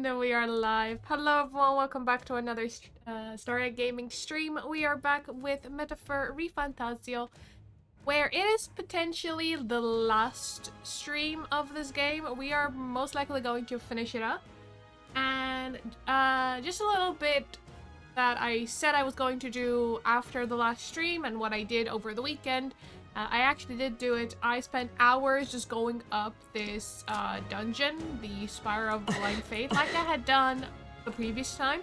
And we are live. Hello everyone, welcome back to another Story Gaming stream. We are back with Metaphor ReFantazio, where it is potentially the last stream of this game. We are most likely going to finish it up. And just a little bit that I said I was going to do after the last stream and what I did over the weekend. I actually did do it. I spent hours just going up this dungeon, the Spiral of Blind Faith, like I had done the previous time.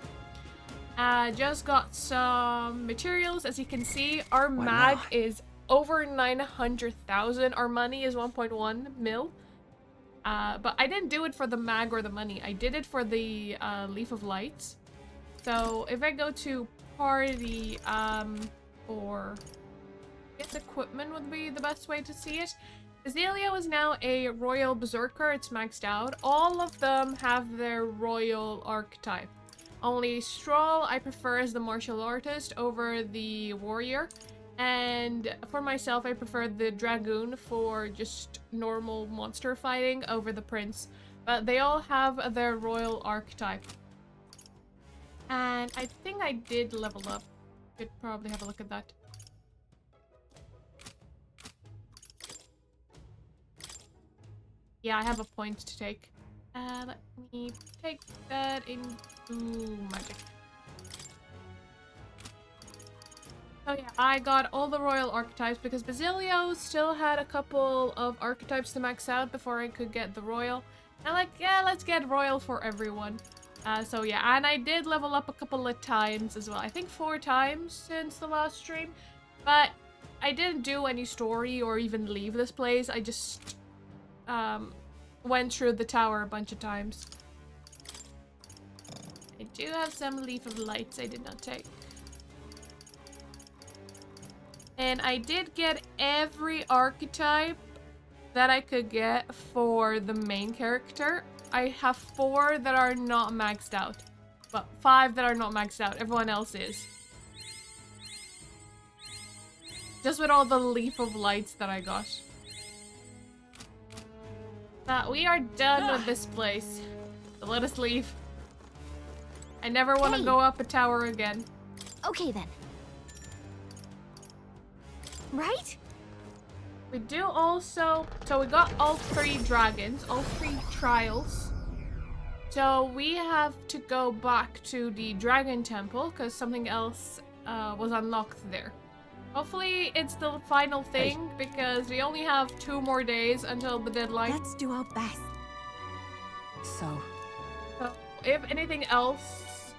Just got some materials. As you can see, our mag is over 900,000. Our money is 1.1 mil. But I didn't do it for the mag or the money. I did it for the Leaf of Light. So if I go to party, or I guess equipment would be the best way to see it. Azalea is now a royal berserker. It's maxed out. All of them have their royal archetype. Only Stroll I prefer as the martial artist over the warrior. And for myself, I prefer the dragoon for just normal monster fighting over the prince. But they all have their royal archetype. And I think I did level up. Could probably have a look at that. Yeah, I have a point to take. Let me take that into magic. Oh yeah, I got all the royal archetypes because Basilio still had a couple of archetypes to max out before I could get the royal. And like, yeah, let's get royal for everyone. So yeah, and I did level up a couple of times as well. I think 4 times since the last stream. But I didn't do any story or even leave this place. I just went through the tower a bunch of times. I do have some Leaf of Lights I did not take. And I did get every archetype that I could get for the main character. I have 4 that are not maxed out. But 5 that are not maxed out. Everyone else is. Just with all the Leaf of Lights that I got. But we are done with this place. So let us leave. I never want to go up a tower again. Okay then. Right? We do also... So we got all 3 dragons, all 3 trials. So we have to go back to the dragon temple because something else was unlocked there. Hopefully it's the final thing because we only have 2 more days until the deadline. Let's do our best. So if anything else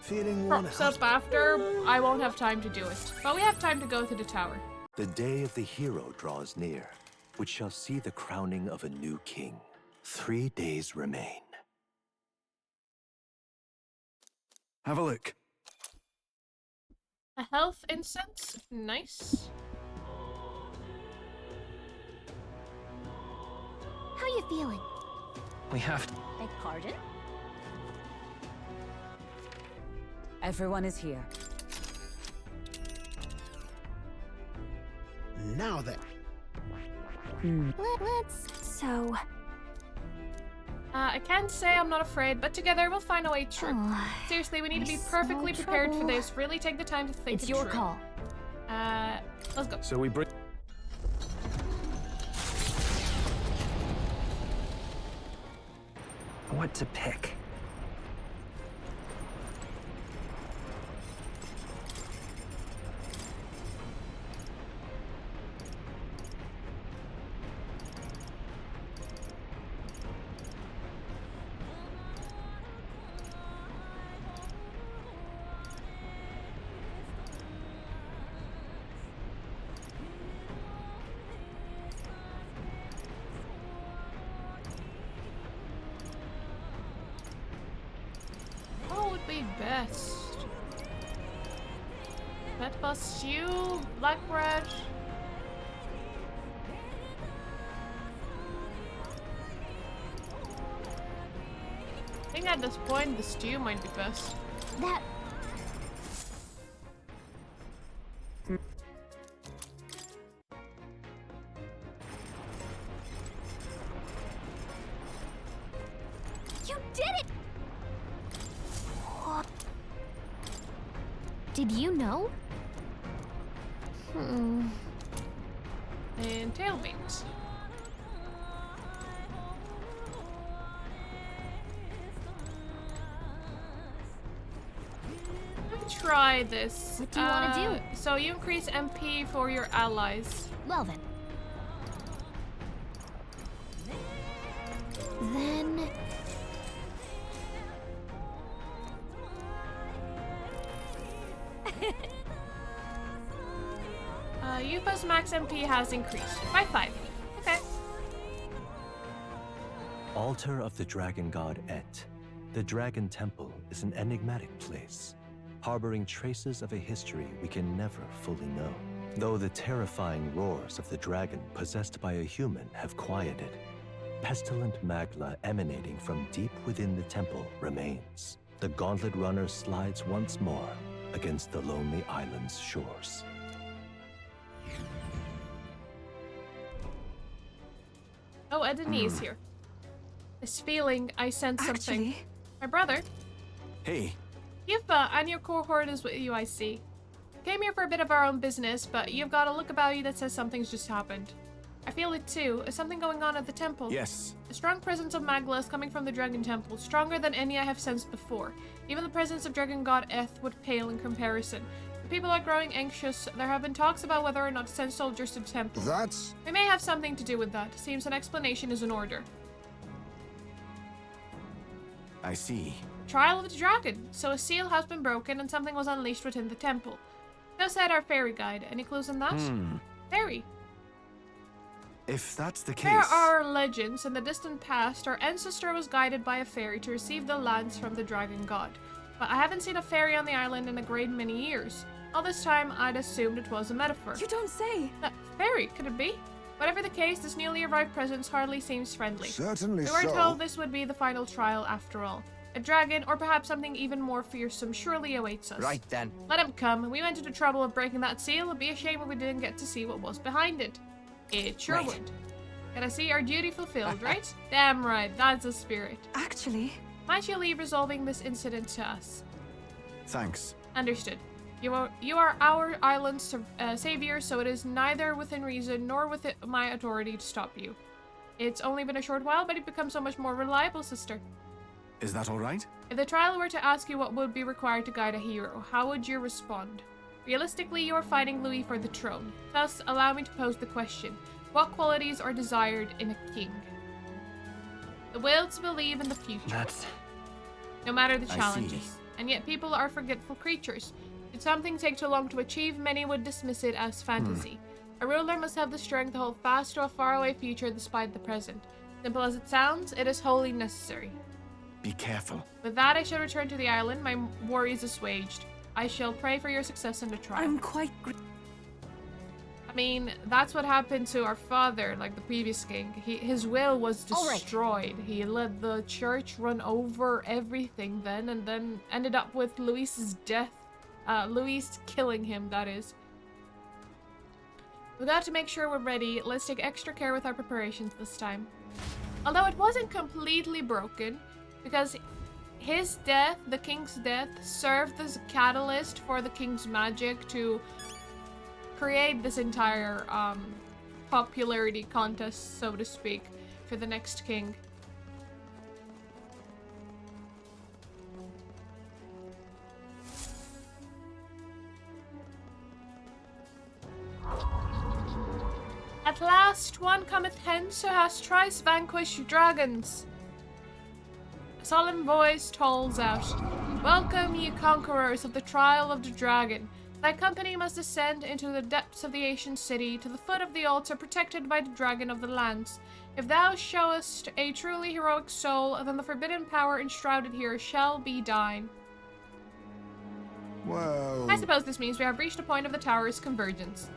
crops up after, I won't have time to do it. But we have time to go to the tower. The day of the hero draws near, which shall see the crowning of a new king. 3 days remain. Have a look. A health incense, nice. How you feeling? We have to... Beg pardon? Everyone is here. Now then. So... I can't say I'm not afraid, but together we'll find a way through. Seriously, we need to be perfectly prepared for this. Really take the time to think it through. It's your call. Let's go. So we bring... What to pick? What would be best? Meatball stew, black bread. I think at this point the stew might be best. That... You did it! Did you know? And tail beams. Let me try this. What do you wanna do? So you increase MP for your allies. Well then. Then... Yupa's max MP has increased by 5. Okay. Altar of the Dragon God Et. The Dragon Temple is an enigmatic place, harboring traces of a history we can never fully know. Though the terrifying roars of the dragon possessed by a human have quieted, pestilent magma emanating from deep within the temple remains. The gauntlet runner slides once more against the lonely island's shores. Oh, Edeni's here. This feeling, I sense something. Actually, My brother, Hey, Yupa, and your cohort is with you, I see. Came here for a bit of our own business, but you've got a look about you that says something's just happened. I feel it too. Is something going on at the temple? yes. A strong presence of magma is coming from the Dragon Temple, stronger than any I have sensed before. Even the presence of Dragon God Eth would pale in comparison. The people are growing anxious. There have been talks about whether or not to send soldiers to the temple. That's... We may have something to do with that. Seems an explanation is in order. I see. Trial of the Dragon. So a seal has been broken and something was unleashed within the temple. So said our fairy guide. Any clues on that? Fairy. If that's the case... There are legends. In the distant past, our ancestor was guided by a fairy to receive the lands from the Dragon God. But I haven't seen a fairy on the island in a great many years. All this time, I'd assumed it was a metaphor. you don't say. Fairy, could it be? Whatever the case, this newly arrived presence hardly seems friendly. Certainly We were so. told this would be the final trial after all. A dragon, or perhaps something even more fearsome, surely awaits us. Right then. Let him come. We went into trouble of breaking that seal. It'd be a shame if we didn't get to see what was behind it. It sure Right. would. Gotta see our duty fulfilled, right? Damn right, that's the spirit. Actually, Might you leave resolving this incident to us? Thanks. Understood. You are our island's savior, so it is neither within reason nor within my authority to stop you. It's only been a short while, but you've become so much more reliable, sister. Is that all right? If the trial were to ask you what would be required to guide a hero, how would you respond? Realistically, you are fighting Louis for the throne. Thus, allow me to pose the question. What qualities are desired in a king? The will to believe in the future. That's... No matter the I challenges. see. And yet people are forgetful creatures. Did something take too long to achieve, many would dismiss it as fantasy. A ruler must have the strength to hold fast to a faraway future despite the present. Simple as it sounds, it is wholly necessary. Be careful. With that, I shall return to the island, my worries assuaged. I shall pray for your success in the trial. I'm quite... I mean, that's what happened to our father, like the previous king. His will was All right. destroyed. He let the church run over everything then, and then ended up with Luis's death. Luis killing him, that is. We've got to make sure we're ready. Let's take extra care with our preparations this time. Although it wasn't completely broken, because his death, the king's death, served as a catalyst for the king's magic to create this entire popularity contest, so to speak, for the next king. At last one cometh hence who has thrice vanquished dragons. A solemn voice tolls out, Welcome, ye conquerors of the trial of the dragon. Thy company must descend into the depths of the ancient city, to the foot of the altar protected by the dragon of the lands. If thou showest a truly heroic soul, then the forbidden power enshrouded here shall be thine. Well... I suppose this means we have reached a point of the tower's convergence.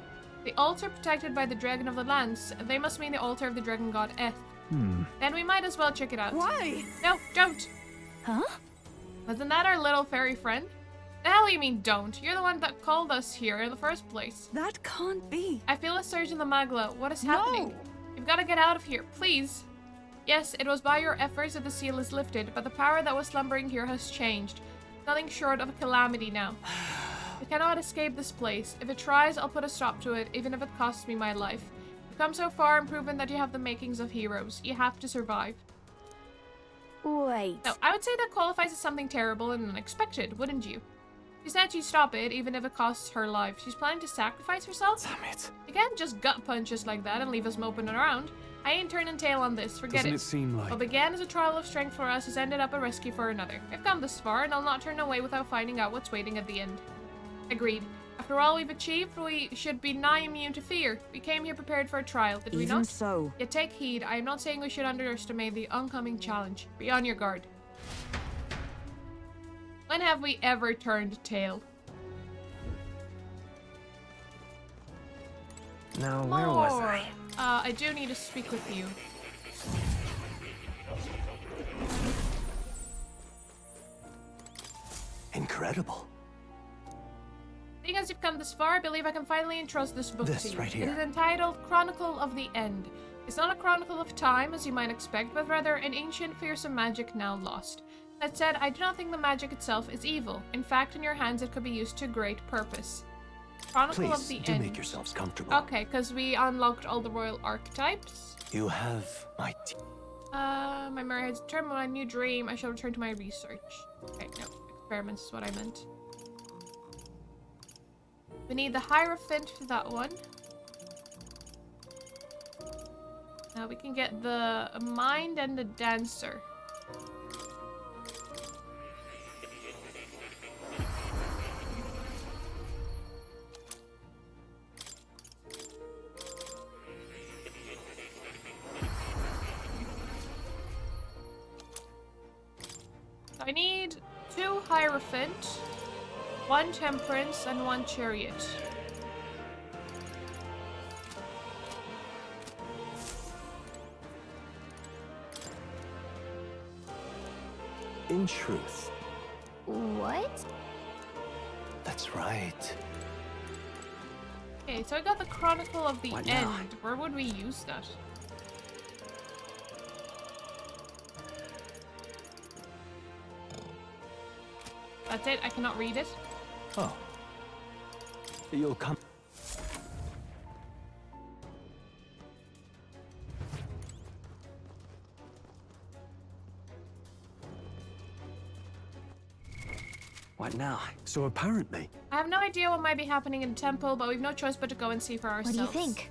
The altar protected by the dragon of the lands, they must mean the altar of the dragon god Eth. Then we might as well check it out. Why? No, don't! Huh? Wasn't that our little fairy friend? The hell you mean don't? You're the one that called us here in the first place. That can't be. I feel a surge in the magla. What is happening? No. You've got to get out of here, please. Yes, it was by your efforts that the seal is lifted, but the power that was slumbering here has changed. Nothing short of a calamity now. It cannot escape this place. If it tries, I'll put a stop to it, even if it costs me my life. You've come so far and proven that you have the makings of heroes. You have to survive. Wait. Now, I would say that qualifies as something terrible and unexpected, wouldn't you? She said she'd stop it, even if it costs her life. She's planning to sacrifice herself? Damn it. You can't just gut punch us like that and leave us moping around. I ain't turning tail on this, forget Doesn't it. it seem like... What began as a trial of strength for us has ended up a rescue for another. I've come this far, and I'll not turn away without finding out what's waiting at the end. Agreed. After all we've achieved, we should be nigh immune to fear. We came here prepared for a trial, did we Even not? so. Yet take heed, I am not saying we should underestimate the oncoming challenge. Be on your guard. When have we ever turned tail? Now, where was I? I do need to speak with you. Incredible. Seeing as you've come this far, I believe I can finally entrust this book This to you. right here. It is entitled Chronicle of the End. It's not a chronicle of time, as you might expect, but rather an ancient, fearsome magic now lost. That said, I do not think the magic itself is evil. In fact, in your hands, it could be used to great purpose. Chronicle Please, of the do End. make yourselves comfortable. Okay, because we unlocked all the royal archetypes. You have my My memory has determined my new dream. I shall return to my research. Okay, no. Experiments is what I meant. We need the Hierophant for that one. Now we can get the Mind and the Dancer. I need 2 Hierophant, 1 Temperance, and 1 Chariot. In truth, What? that's right. Okay, so I got the Chronicle of the What End. now? Where would we use that? That's it? I cannot read it? Oh. You'll come. What now? So apparently, I have no idea what might be happening in the temple, but we've no choice but to go and see for What ourselves. do you think?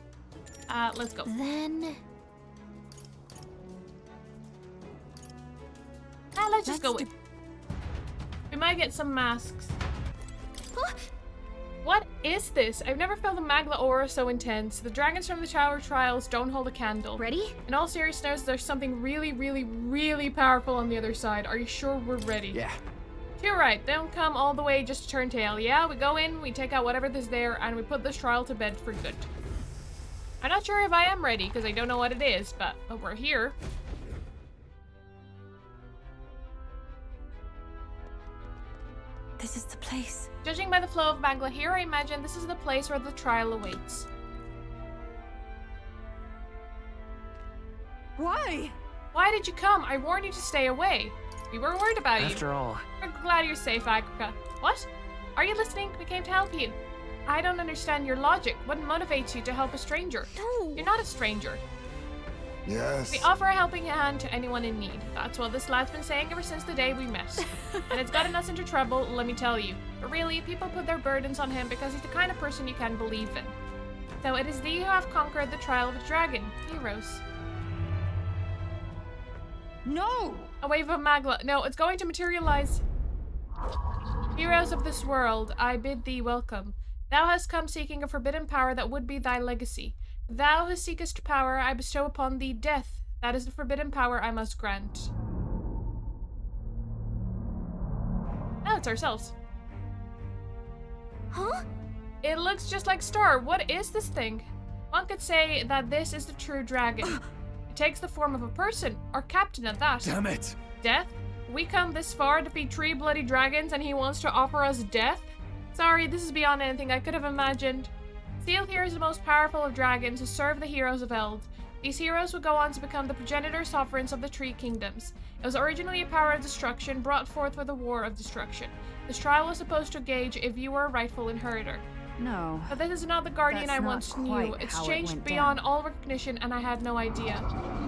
Let's go. Then... Let's just go Let's with. We might get some masks. Huh? What is this? I've never felt the Magla aura so intense. The dragons from the Tower Trials don't hold a candle. Ready? In all seriousness, there's something really, really, really powerful on the other side. Are you sure we're ready? Yeah. You're right. Don't come all the way just to turn tail. Yeah, we go in, we take out whatever is there, and we put this trial to bed for good. I'm not sure if I am ready, because I don't know what it is, but we're here. This is the place. Judging by the flow of Magla here, I imagine this is the place where the trial awaits. Why? Why did you come? I warned you to stay away. We were worried about you. After all, We're glad you're safe, Agrika. What? Are you listening? We came to help you. I don't understand your logic. What motivates you to help a stranger? No. You're not a stranger. Yes. We offer a helping hand to anyone in need. That's what this lad's been saying ever since the day we met. And it's gotten us into trouble, let me tell you. But really, people put their burdens on him because he's the kind of person you can believe in. So it is thee who have conquered the trial of the dragon. Heroes. No! A wave of Magla. No, it's going to materialize. Heroes of this world, I bid thee welcome. Thou hast come seeking a forbidden power that would be thy legacy. Thou who seekest power, I bestow upon thee death. That is the forbidden power I must grant. Oh, it's ourselves. Huh? It looks just like Star. What is this thing? One could say that this is the true dragon. It takes the form of a person, our captain at that. Damn it. Death? We come this far to defeat 3 bloody dragons and he wants to offer us death? Sorry, this is beyond anything I could have imagined. Sealed here is the most powerful of dragons to serve the heroes of Eld. These heroes would go on to become the progenitor sovereigns of the Three Kingdoms. It was originally a power of destruction brought forth for the War of Destruction. This trial was supposed to gauge if you were a rightful inheritor. No. But this is not the Guardian That's I not once knew. quite It's how it changed went beyond down. all recognition, and I had no idea.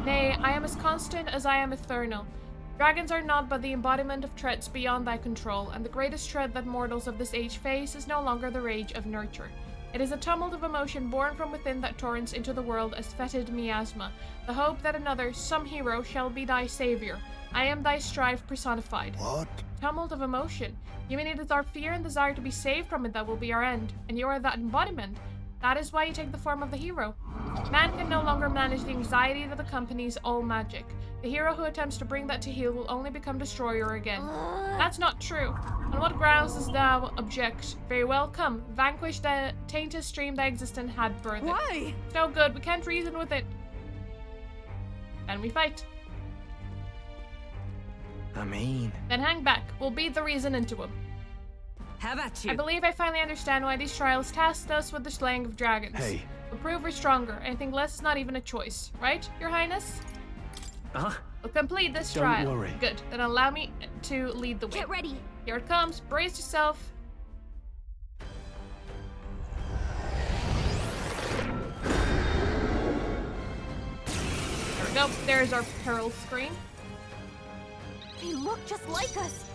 Nay, I am as constant as I am eternal. Dragons are naught but the embodiment of threats beyond thy control, and the greatest threat that mortals of this age face is no longer the rage of nurture. It is a tumult of emotion born from within that torrents into the world as fetid miasma, the hope that another, some hero, shall be thy savior. I am thy strife personified. What? Tumult of emotion. You mean it is our fear and desire to be saved from it that will be our end, and you are that embodiment. That is why you take the form of the hero. Man can no longer manage the anxiety that accompanies all magic. The hero who attempts to bring that to heel will only become destroyer again. That's not true. On what grounds dost thou object? Very well, come, vanquish the tainted stream thy existence had birthed. Why? It's no good, we can't reason with it. Then we fight. I mean, Then hang back, we'll beat the reason into him. Have at I you. believe I finally understand why these trials tasked us with the slaying of dragons. Hey. We'll prove we're stronger. Anything less is not even a choice, right, Your Highness? We'll complete this Don't trial. worry. Good. Then allow me to lead the way. Get ready. Here it comes. Brace yourself. There we go. There's our peril screen. They look just like us.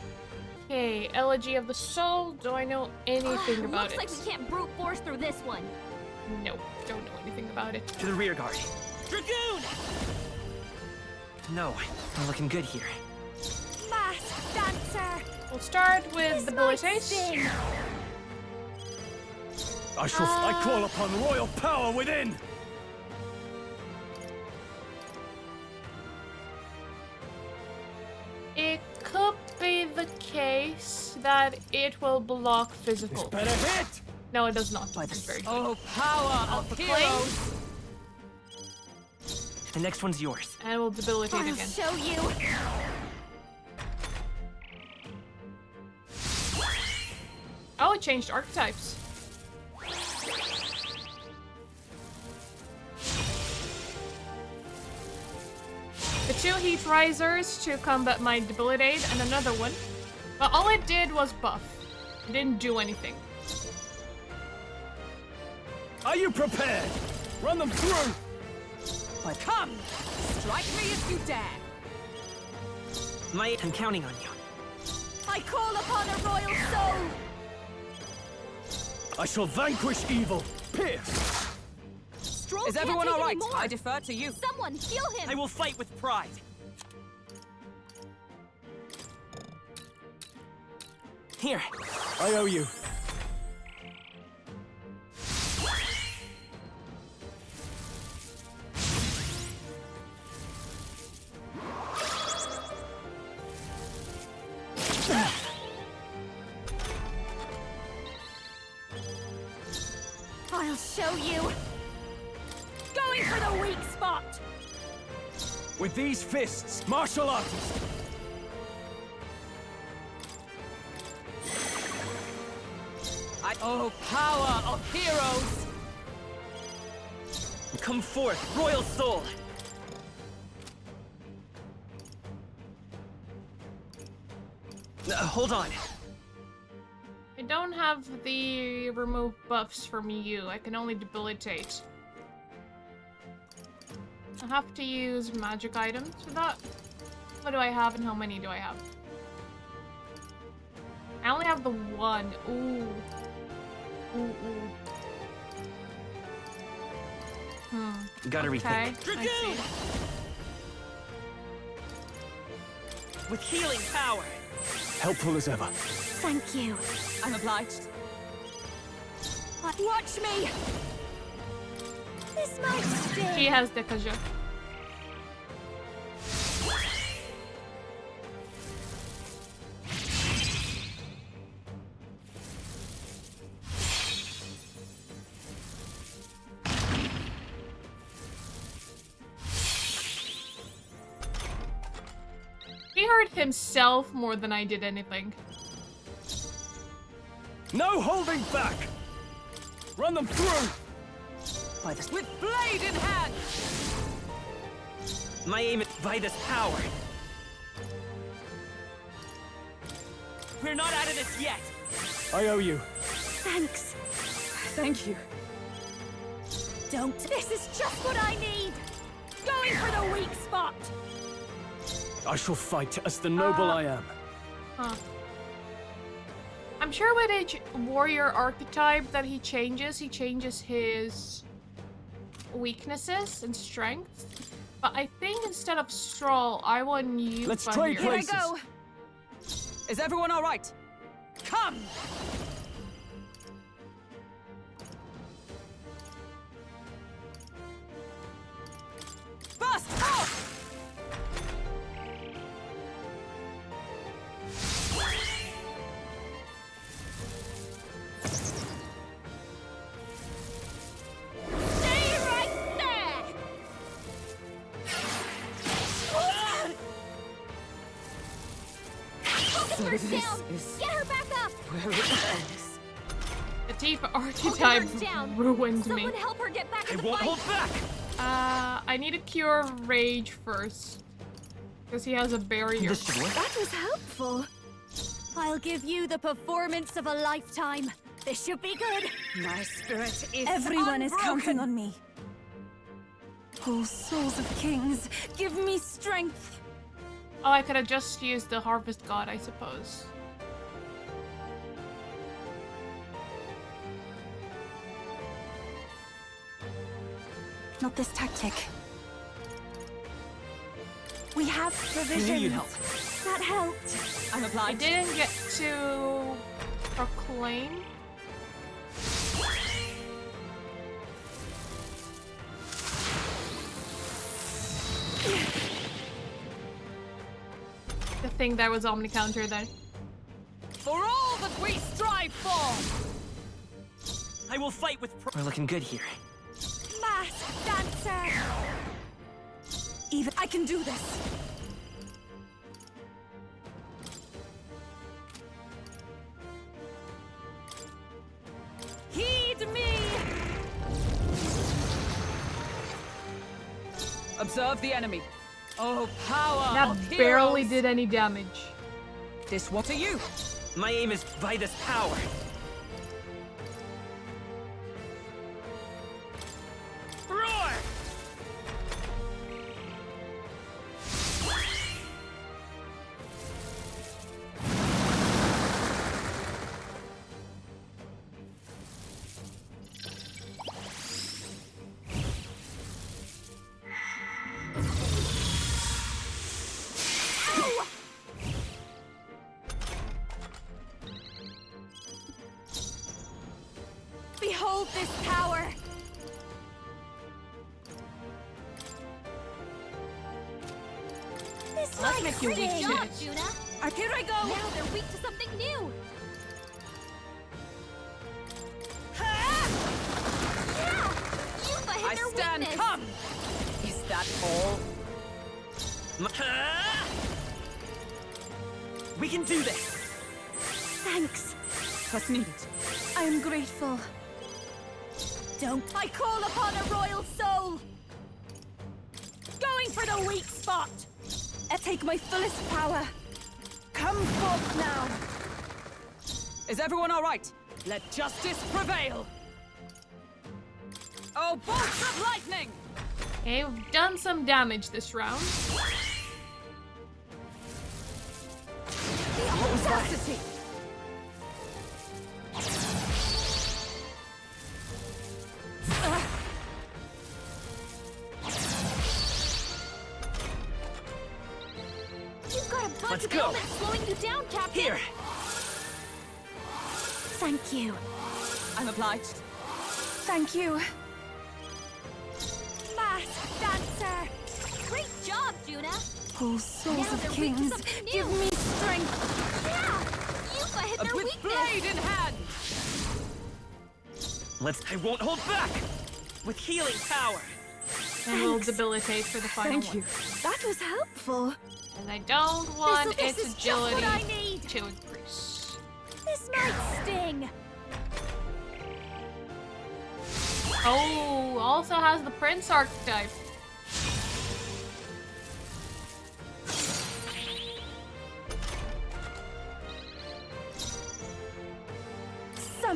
Okay, Elegy of the Soul. Do I know anything about Looks it? like we can't brute force through this one. No, don't know anything about it. to the rear guard. Dragoon! No, I'm looking good here. Masked dancer. We'll start with This the might abilities. sting. I call upon royal power within! It could be the case that it will block physical. Better hit! No, it does not. It's very good. Oh, power of heroes! The next one's yours. And we'll debilitate I'll again. show you. Oh, it changed archetypes. The two heat risers to combat my debilitate and another one. But all it did was buff. It didn't do anything. Are you prepared? Run them through! But come! Strike me if you dare! I'm counting on you. I call upon a royal soul. I shall vanquish evil. Pierce! Stroll Is can't everyone take all right? anymore. I defer to you. Someone heal him. I will fight with pride. Here. I owe you. I'll show you. Going for the weak spot. With these fists, martial artist. Oh, power of heroes! Come forth, royal soul. Hold on. I don't have the remove buffs from you. I can only debilitate. I have to use magic items for that. What do I have and how many do I have? I only have the one. Ooh. Ooh, ooh. Gotta Okay, rethink. I see. With healing power. Helpful as ever. Thank you. I'm obliged. Watch me. This might sting. She has the Kaja. He hurt himself more than I did anything. No holding back! Run them through! With blade in hand! My aim is by this power. We're not out of this yet. I owe you. Thanks. Thank you. Don't. This is just what I need. Going for the weak spot. I shall fight as the noble I am. Huh. I'm sure with each warrior archetype that he changes his weaknesses and strengths. But I think instead of Stroll, I want you. Let's Fun trade here. Here I places. go. Is everyone all right? Come! Bust off! Stay right there. Focus her down. Get her back up. The Tifa Hold archetype her down. ruined me. Someone help her get back I in the won't fight. hold back. I need to cure Rage first. Because he has a barrier. This should work. That was helpful. I'll give you the performance of a lifetime. This should be good. My spirit is Everyone is counting unbroken. on me. Oh, souls of kings, give me strength. Oh, I could have just used the Harvest God, I suppose. Not this tactic. We have provisions. you'd help. That helped. I'm I applied. didn't get to proclaim. The thing that was Omni counter then. For all that we strive for! I will fight with. We're looking good here. Masked dancer. Even I can do this. Heed me! Observe the enemy. Oh, power That of barely heroes. did any damage. This one to you. My aim is by this power. Roar! Behold this power. This Let's might make you weak sting. to it. Juna. Here I go. Now they're weak to something new. Yeah, Yuba hit I their stand. weakness. Come! Is that all? We can do this. Thanks. What's needed? I am grateful. Don't. I call upon a royal soul. Going for the weak spot. I take my fullest power. Come forth now. Is everyone all right? Let justice prevail. Oh, bolts of lightning! Okay, we've done some damage this round. The audacity. You've got a bunch Let's of go. elements slowing you down, Captain. Here. Thank you. I'm obliged. Thank you. Masked dancer. Great job, Juna. Oh, souls Now of they're weak to kings, something new. give me strength. Yeah, Yuba hit their With weakness. blade in hand! I won't hold back. With healing power. And we'll debilitate for the final Thank one. you. That was helpful. And I don't want This its is just what agility I need. to increase. This might sting. Oh, also has the Prince archetype.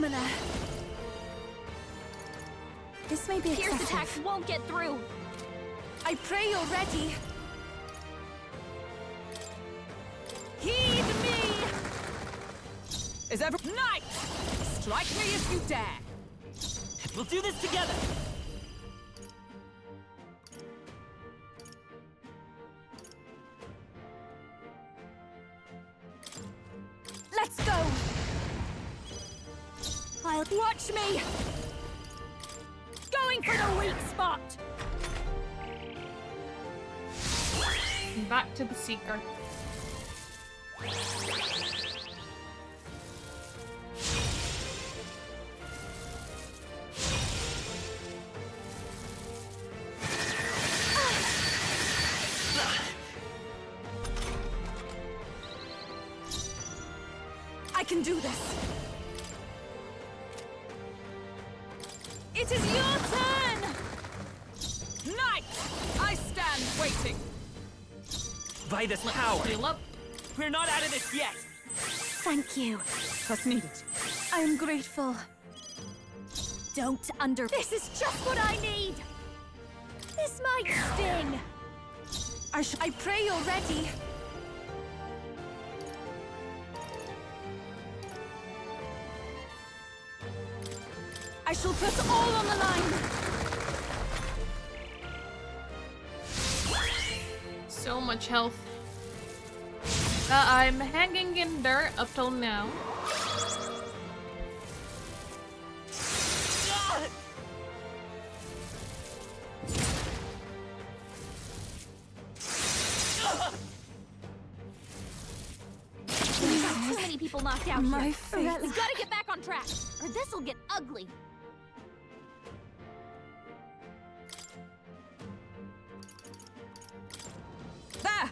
summoner. This may be Pierce excessive. attacks won't get through. I pray you're ready. Heed me! Knight! Strike me if you dare! We'll do this together! Let's go! I'll watch me! Going for the weak spot! Back to the Seeker. I can do this. It is your turn! Knight! I stand waiting! By this power! Heal up. We're not out of this yet! Thank you. What's needed? I'm grateful. Don't under- This is just what I need! This might sting! I pray you're ready. I shall put all on the line. So much health. I'm hanging in there up till now. Too many people knocked out My here. faith. We gotta get back on track, or this'll get ugly. There!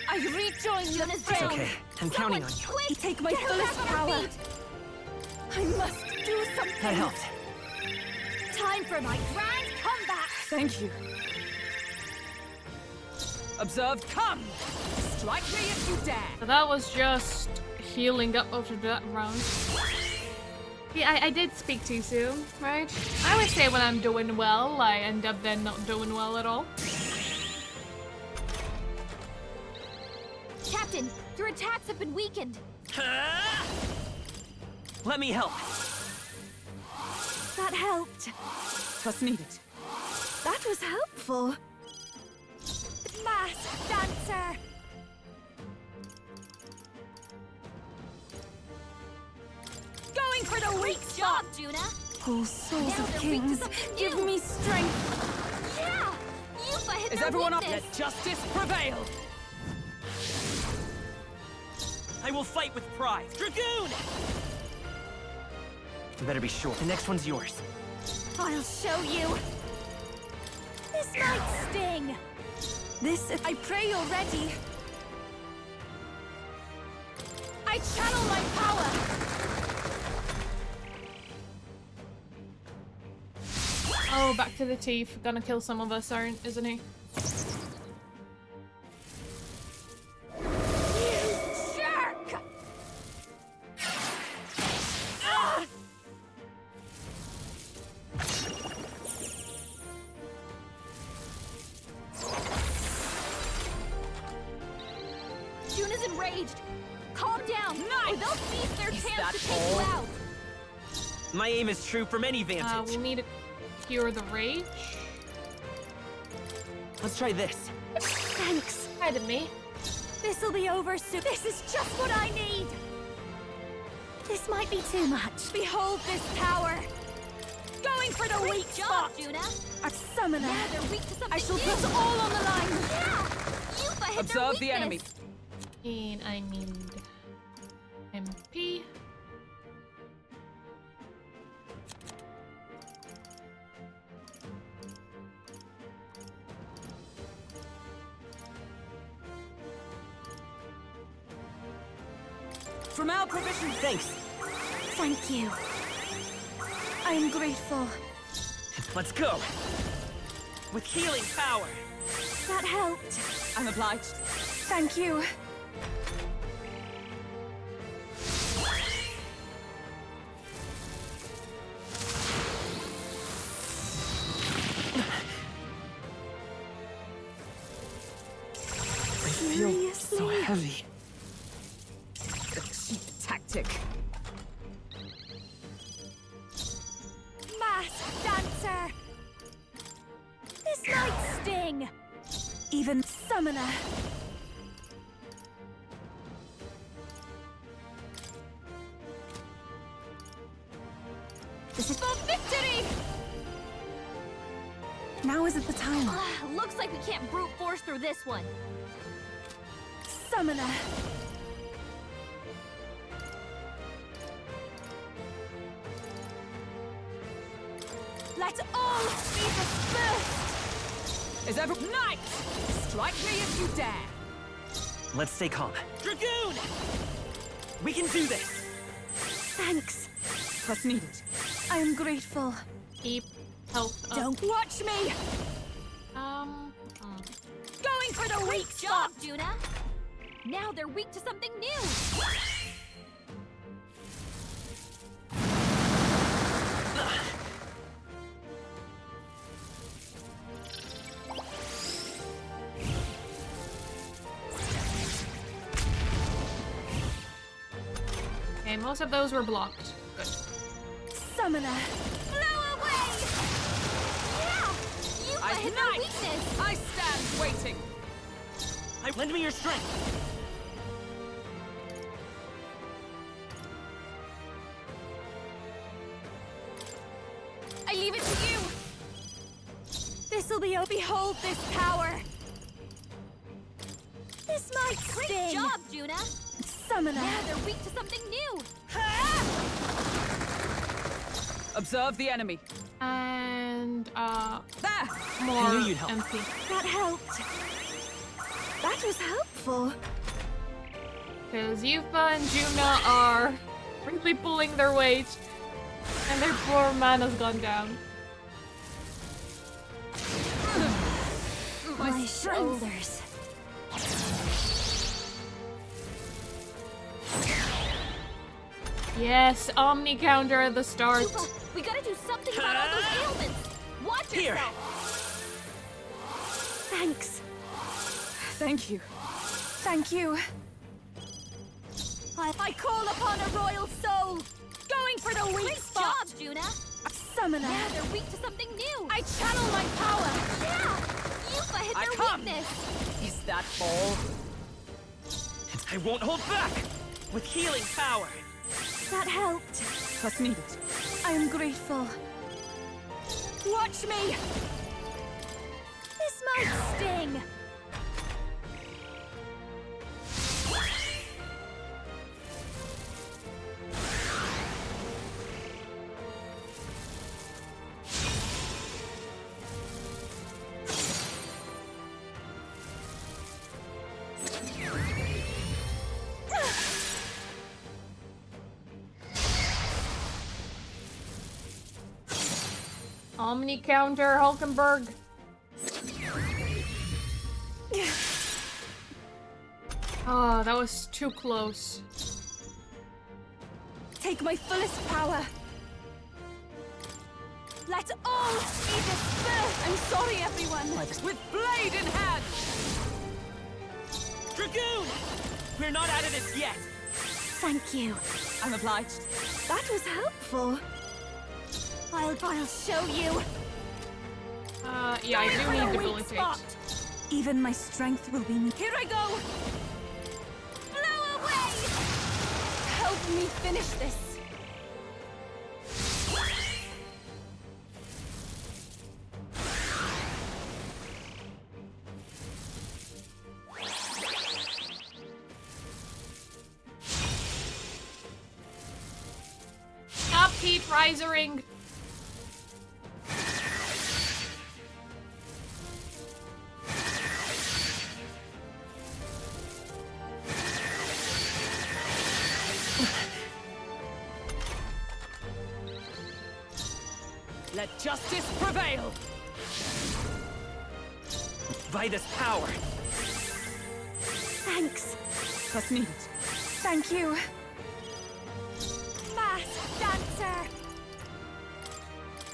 I rejoin the Yuna's fray. down. Okay, I'm counting on you. Quick! Take my Get her fullest back on her power. feet. I must do something. That helped. Time for my grand comeback. Thank you. Observe, come! Strike me if you dare! So that was just healing up after that round. Yeah, I did speak too soon, right? I always say when I'm doing well, I end up then not doing well at all. Captain, your attacks have been weakened. Let me help. That helped. What's needed? That was helpful. Masked dancer. Going for the weak Great spot. job, Juna. Oh, souls Now of they're weak to kings, something give new. me strength. Yeah! Yufa hit Is their everyone up? weakness. Let justice prevail! I will fight with pride. Dragoon! You better be sure. The next one's yours. I'll show you. This might sting. I pray you're ready. I channel my power. Oh, back to the teeth. Gonna kill some of us, aren't, isn't he? Jerk! Juna's enraged. Calm down, or they'll seize their chance that to take all? you out. My aim is true from any vantage. We need to cure the rage. Let's try this. Thanks. Pardon me. This'll be over soon. This is just what I need. This might be too much. Behold this power. Going for the Great weak job, spot. Juna. A summoner. Yeah, they're weak to something I shall new. put all on the line. Yeah! Yufa hit their Observe the weakness. enemy. And I need MP. From our provision, Thanks. Thank you. I am grateful. Let's go. With healing power. That helped. I'm obliged. Thank you. heavy. A cheap tactic. Masked dancer! This might sting! Even summoner! This is for victory! Now isn't the time. Looks like we can't brute force through this one. Summoner! Let all be dispersed! Is every knight? Strike me if you dare. Let's stay calm. Dragoon! We can do this. Thanks. What's needed? I am grateful. Keep health up. Don't watch me! Going for the weak Great job, spot! Juna! Now they're weak to something new! Okay, most of those were blocked. Good. Summoner! Blow away! Yeah! You I hit their knight! weakness! I stand waiting. Lend me your strength. I leave it to you! This'll be behold this power! This might Great sting! job, Juna! Summoner! Now they're weak to something new! Observe the enemy. And There! more knew you'd help. MP. That helped. That was helpful. Because Yufa and Juna are really pulling their weight. And their poor mana's gone down. My shoulders. Yes, Omni counter at the start. Yufa, we gotta do something about all those ailments! Watch Here. yourself! Thanks. Thank you. Thank you. I call upon a royal soul. Going for the weak Great spot. job, Juna! Summoner. Now they're weak to something new! I channel my power. Yeah! Yufa hit I their come. weakness! Is that all? I won't hold back. With healing power. That helped. What's needed? I am grateful. Watch me. This might sting. Omni counter, Hulkenberg. Oh, that was too close. Take my fullest power. Let all be dispersed. I'm sorry, everyone. With blade in hand! Dragoon! We're not out of this yet. Thank you. I'm obliged. That was helpful. I'll show you. Yeah, I do For need the weak debilitate. spot. Even my strength will be me. Here I go. Blow away! Help me finish this. Stop heat rising. Let justice prevail! By this power. Thanks. What's needed? Thank you. Masked dancer.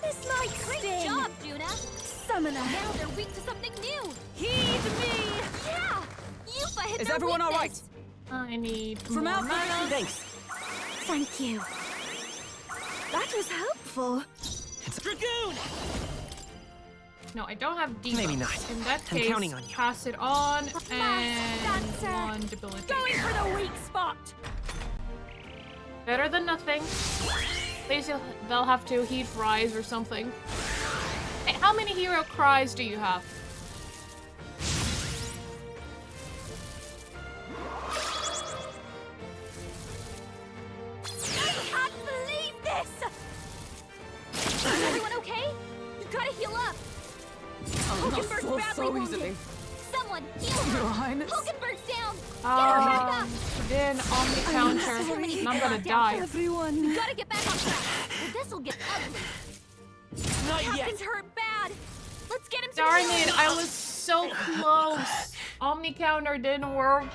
This might Great sting. job, Juna! Summoner. Now they're weak to something new! Heed me. Yeah! Yufa hit Is their everyone all right? weakness. I need From more our mana. Thanks. Thank you. That was helpful. It's Dragoon! No, I don't have debuffs. Maybe not. In that I'm case, counting on you. pass it on and dancer. one debilitate. Going for the weak spot. Better than nothing. At least they'll have to heat rise or something. Hey, how many hero cries do you have? I can't believe this. Is everyone okay? You gotta heal up. Not Hulkenberg's so, badly so wounded. easily. Someone heal Your her. Highness. Hulkenberg's down. Get her back up. Then on the counter, and I'm gonna die. Everyone. We gotta get back on track. Or this'll get ugly. Not yet. Captain's hurt bad. Let's get him some Darn healing. it, I was so close. Omni counter didn't work.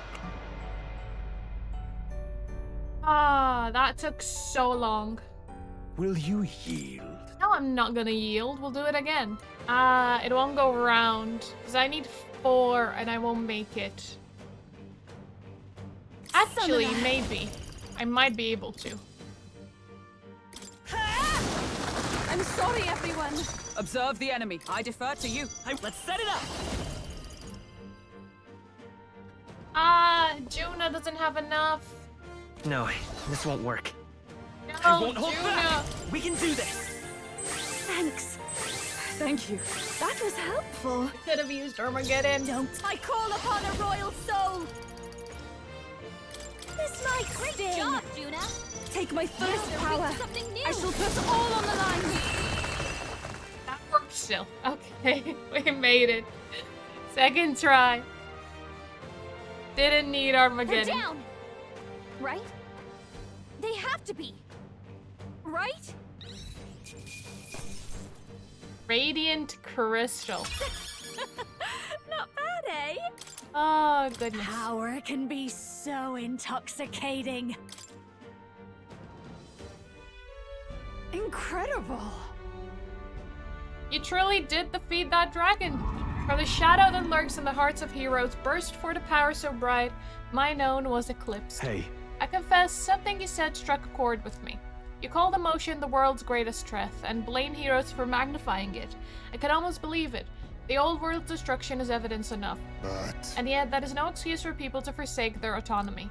Ah, that took so long. Will you yield? No, I'm not gonna yield. We'll do it again. It won't go round because I need 4 and I won't make it. Actually, maybe. I might be able to. I'm sorry, everyone. Observe the enemy. I defer to you. Let's set it up. Juna doesn't have enough. No, this won't work. No, I won't hold Juna. back. We can do this. Thanks. Thank you. That was helpful. Could have used Armageddon. Don't. I call upon a royal soul. This might Great sting. job, Juna. Take my first They're power. reading something new. I shall put all on the line. That worked still. Okay, we made it. Second try. Didn't need They're Armageddon. down. Right? They have to be. Right? Radiant Crystal. Not bad, eh? Oh, goodness. Power can be so intoxicating. Incredible. You truly did defeat that dragon. For the shadow that lurks in the hearts of heroes burst for the power so bright, mine own was eclipsed. Hey, I confess, something you said struck a chord with me. You called emotion the world's greatest strength, and blame heroes for magnifying it. I can almost believe it. The old world's destruction is evidence enough. but... And yet, that is no excuse for people to forsake their autonomy.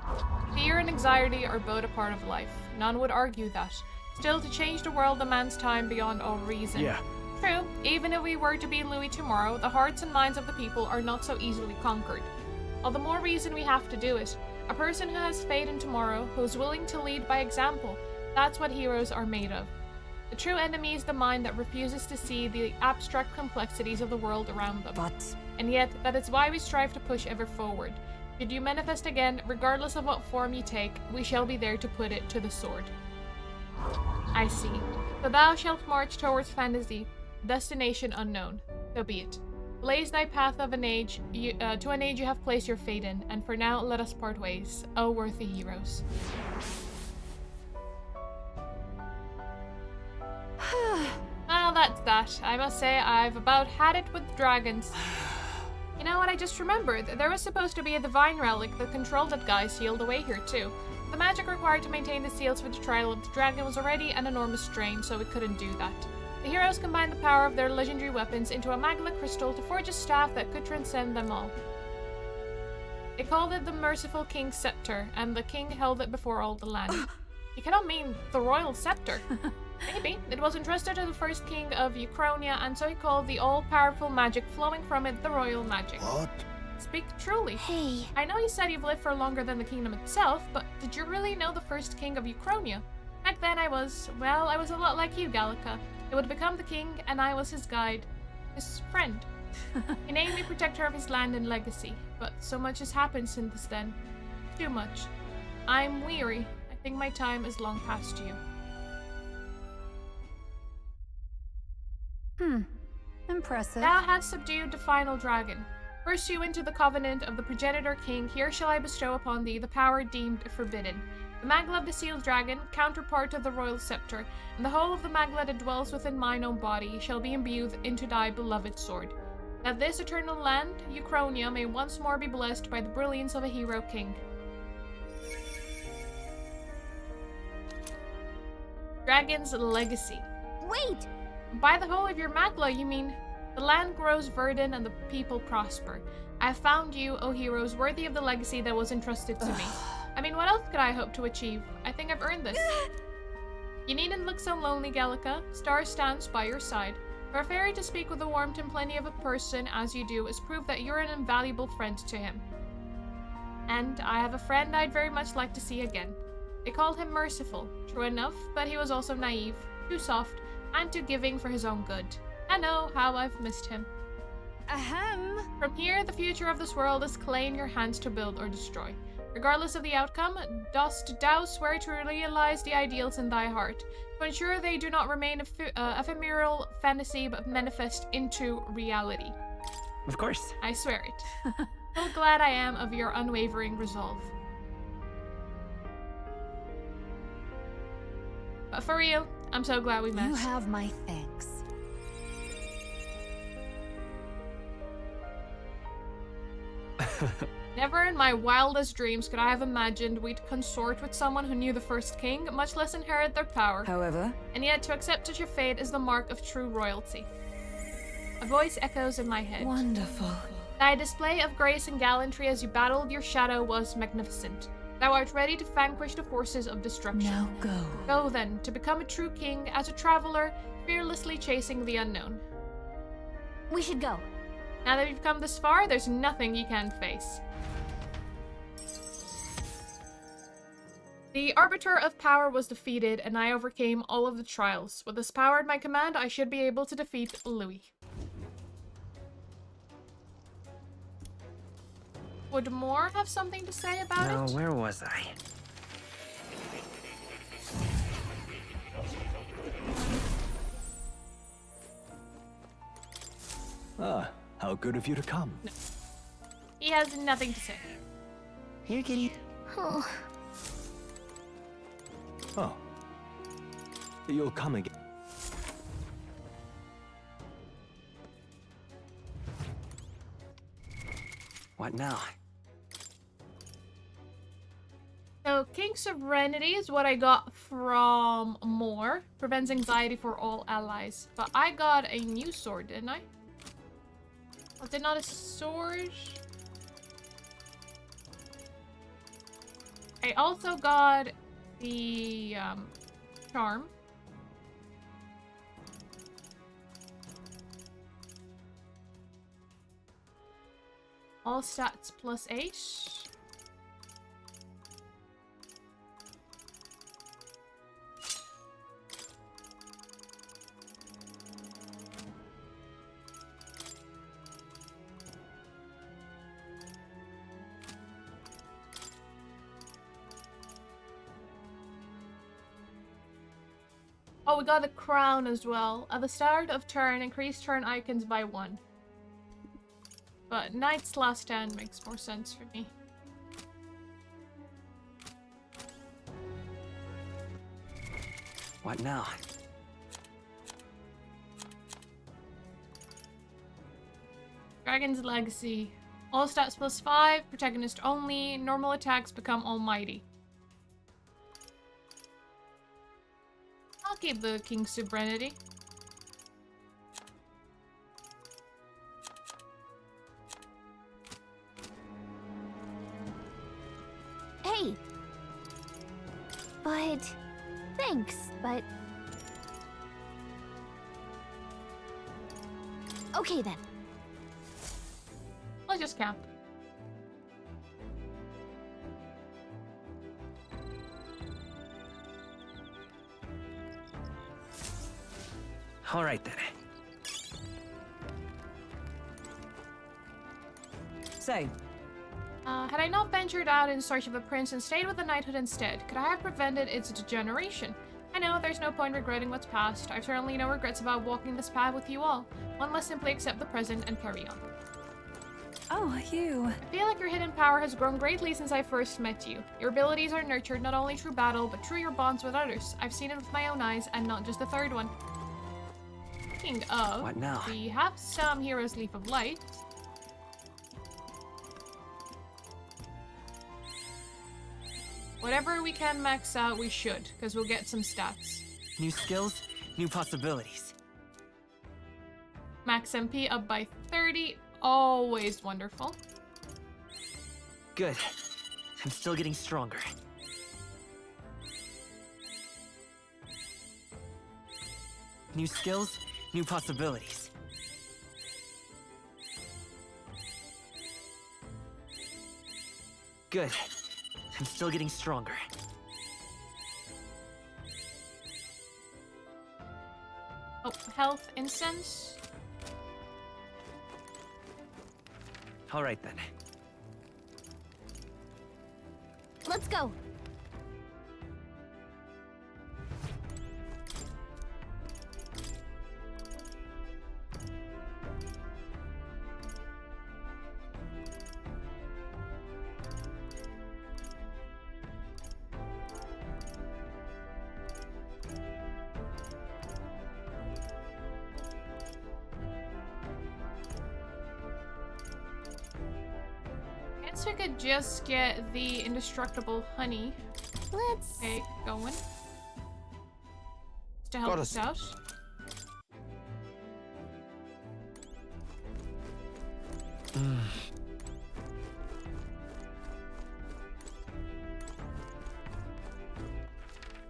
Fear and anxiety are both a part of life. None would argue that. Still, to change the world demands time beyond all reason. Yeah. True, even if we were to be Louis tomorrow, the hearts and minds of the people are not so easily conquered. All the more reason we have to do it. A person who has faith in tomorrow, who is willing to lead by example, that's what heroes are made of. The true enemy is the mind that refuses to see the abstract complexities of the world around them. But And yet, that is why we strive to push ever forward. Should you manifest again, regardless of what form you take, we shall be there to put it to the sword. I see. So thou shalt march towards fantasy, destination unknown. So be it. Blaze thy path of an age, to an age you have placed your fate in, and for now let us part ways, O worthy heroes. Well, that's that. I must say I've about had it with dragons. You know what I just remembered? There was supposed to be a divine relic that controlled that guy sealed away here too. The magic required to maintain the seals for the trial of the dragon was already an enormous strain, so we couldn't do that. The heroes combined the power of their legendary weapons into a magma crystal to forge a staff that could transcend them all. They called it the Merciful King's Scepter, and the king held it before all the land. You cannot mean the royal scepter. Maybe. It was entrusted to the first king of Uchronia, and so he called the all-powerful magic flowing from it the royal magic. What? Speak truly. Hey. I know you said you've lived for longer than the kingdom itself, but did you really know the first king of Uchronia? Back then I was a lot like you, Gallica. He would become the king, and I was his guide. His friend. He named me protector of his land and legacy, but so much has happened since then. Too much. I'm weary. I think my time is long past you. Impressive. Thou hast subdued the final dragon. Pursue into the covenant of the progenitor king, here shall I bestow upon thee the power deemed forbidden. The Magla of the sealed dragon, counterpart of the royal scepter, and the whole of the Magla that dwells within mine own body shall be imbued into thy beloved sword. That this eternal land, Uchronia, may once more be blessed by the brilliance of a hero king. Dragon's legacy. Wait! By the whole of your magla, you mean the land grows verdant and the people prosper. I have found you, O heroes, worthy of the legacy that was entrusted to me. I mean, what else could I hope to achieve? I think I've earned this. You needn't look so lonely, Gallica. Star stands by your side. For a fairy to speak with a warmth and plenty of a person as you do is proof that you're an invaluable friend to him. And I have a friend I'd very much like to see again. They called him merciful, true enough, but he was also naive, too soft, and too giving for his own good. I know how I've missed him. Ahem. From here, the future of this world is clay in your hands to build or destroy. Regardless of the outcome, dost thou swear to realize the ideals in thy heart, to ensure they do not remain ephemeral fantasy but manifest into reality? Of course. I swear it. How glad I am of your unwavering resolve. But for real, I'm so glad we met. You have my thanks. Never in my wildest dreams could I have imagined we'd consort with someone who knew the first king, much less inherit their power. However, And yet to accept such a fate is the mark of true royalty. A voice echoes in my head. wonderful. Thy display of grace and gallantry as you battled your shadow was magnificent. Thou art ready to vanquish the forces of destruction. Now go. Go then, to become a true king, as a traveler, fearlessly chasing the unknown. We should go. Now that you've come this far, there's nothing you can't face. The Arbiter of Power was defeated, and I overcame all of the trials. With this power at my command, I should be able to defeat Louis. Would Moore have something to say about Now, it? where was I? Ah, how good of you to come. He has nothing to say. Here, kitty. Oh, Oh. You'll come again. What now? So, King Serenity is what I got from Moore. Prevents anxiety for all allies. But I got a new sword, didn't I? Was it not a sword? I also got the charm. All stats plus 8. Oh, we got the crown as well. At the start of turn, increase turn icons by 1. But Knight's last stand makes more sense for me. What now? Dragon's Legacy. All stats plus 5, protagonist only, normal attacks become almighty. I'll keep the King's Sovereignty. hey. But thanks, but okay then. I'll just camp. All right then. Say, Had I not ventured out in search of a prince and stayed with the knighthood instead, could I have prevented its degeneration? I know there's no point regretting what's past. I've certainly no regrets about walking this path with you all. One must simply accept the present and carry on. oh, you. I feel like your hidden power has grown greatly since I first met you. Your abilities are nurtured not only through battle, but through your bonds with others. I've seen it with my own eyes, and not just the third one. Speaking of, What now? we have some Hero's Leaf of Light. Whatever we can max out, we should, because we'll get some stats. New skills, new possibilities. Max MP up by 30. Always wonderful. Good. I'm still getting stronger. New skills, new possibilities. Good. I'm still getting stronger. Oh, health incense. All right then. Let's go. Guess we could just get the indestructible honey. Let's. Okay, going. To help Got us us. out.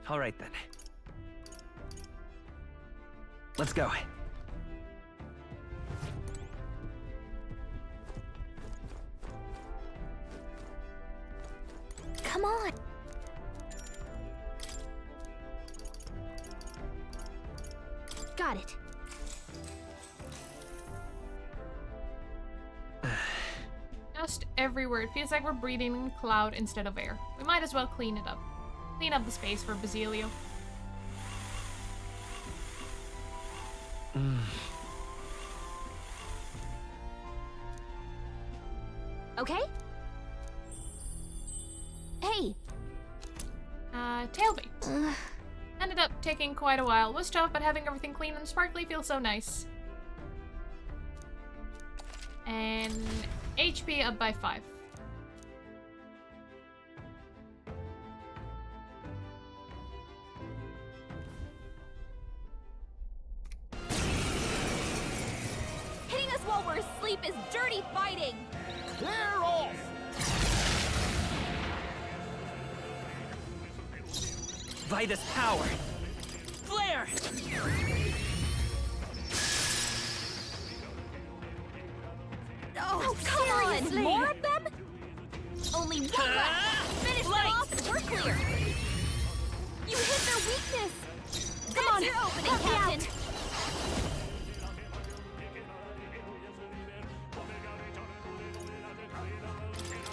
All right then. Let's go. Come on. Got it. Just everywhere. It feels like we're breathing in cloud instead of air. We might as well clean it up. Clean up the space for Basilio. Okay? Hey! Tailbait. Ended up taking quite a while. Was tough, but having everything clean and sparkly feels so nice. And HP up by 5. Hitting us while we're asleep is dirty fighting! Clear off! By this power. Flare! Oh, come on! More of them? Only one left! Ah! Finish them Light! off and we're clear! You hit their weakness! Come on, your opening, help me Captain!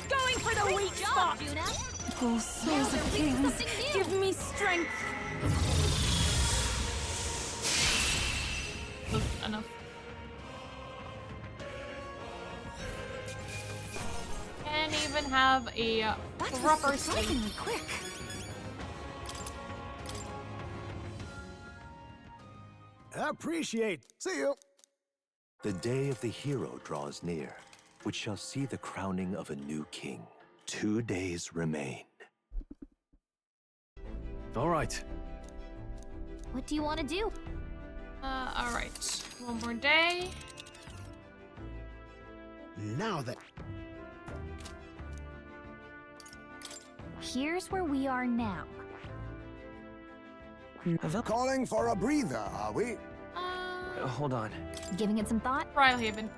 Going for the Great weak job, spot. Juna! Oh, Now souls they're of weak to kings, something new. give me strength. Enough. Can't even have a That was proper sleep. surprisingly quick. Appreciate. See you. The day of the hero draws near, which shall see the crowning of a new king. 2 days remain. All right. What do you want to do? Alright. One more day. Now that. Here's where we are now. Calling for a breather, are we? Hold on. Giving it some thought? Trial Haven.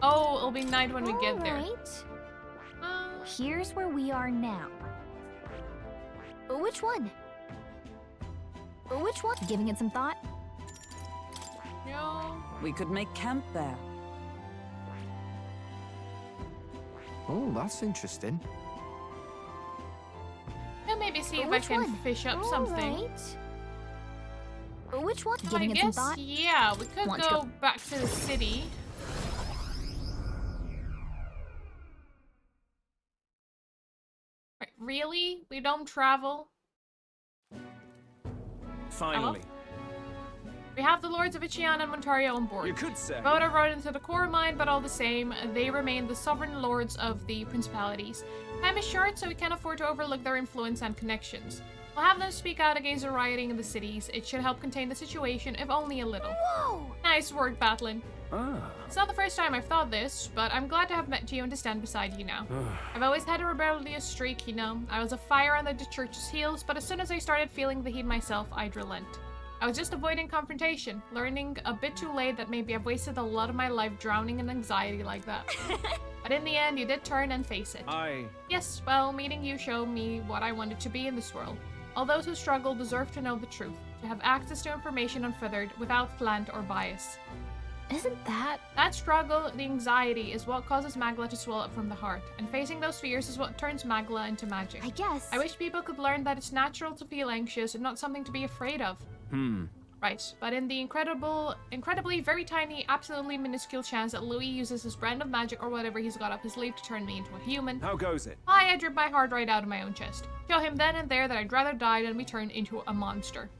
Oh, it'll be night when we get there. Alright. Uh, Here's where we are now. Which one? Which one? Giving it some thought? no. We could make camp there. Oh, that's interesting. And maybe see if I Which can one? fish up something. Alright. Which one? I Giving it some guess, thought? yeah, we could Want to go go- back to the city. Right, really? We don't travel? Finally. We have the Lords of Ichian and Montario on board. You could say. Voda rode into the core mine, but all the same, they remain the sovereign lords of the principalities. Time is short, so we can't afford to overlook their influence and connections. We'll have them speak out against the rioting in the cities. It should help contain the situation, if only a little. Whoa! Nice work, Batlin. Ah. It's not the first time I've thought this, but I'm glad to have met you and to stand beside you now. I've always had a rebellious streak, you know. I was a fire under the church's heels, but as soon as I started feeling the heat myself, I'd relent. I was just avoiding confrontation, learning a bit too late that maybe I've wasted a lot of my life drowning in anxiety like that. But in the end, you did turn and face it. Yes, well, meeting you showed me what I wanted to be in this world. All those who struggle deserve to know the truth, to have access to information unfettered, without slant or bias. Isn't that? That struggle, the anxiety, is what causes Magla to swell up from the heart, and facing those fears is what turns Magla into magic. I guess. I wish people could learn that it's natural to feel anxious and not something to be afraid of. Right, but in the incredibly very tiny, absolutely minuscule chance that Louis uses his brand of magic or whatever he's got up his sleeve to turn me into a human, How goes it? I rip my heart right out of my own chest. Show him then and there that I'd rather die than be turned into a monster.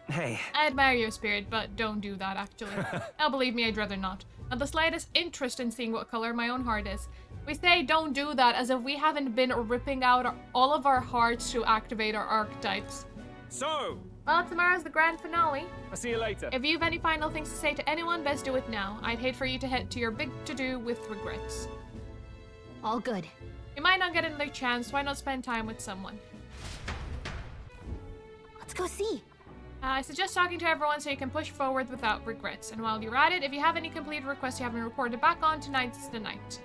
Hey. I admire your spirit, but don't do that, actually. Oh, believe me, I'd rather not. Not the slightest interest in seeing what color my own heart is. We say don't do that as if we haven't been ripping out all of our hearts to activate our archetypes. So, Well, tomorrow's the grand finale. I'll see you later. If you've any final things to say to anyone, best do it now. I'd hate for you to head to your big to-do with regrets. All good. You might not get another chance, why not spend time with someone? Let's go see. I suggest talking to everyone so you can push forward without regrets. And while you're at it, if you have any completed requests you haven't reported back on, tonight's the night.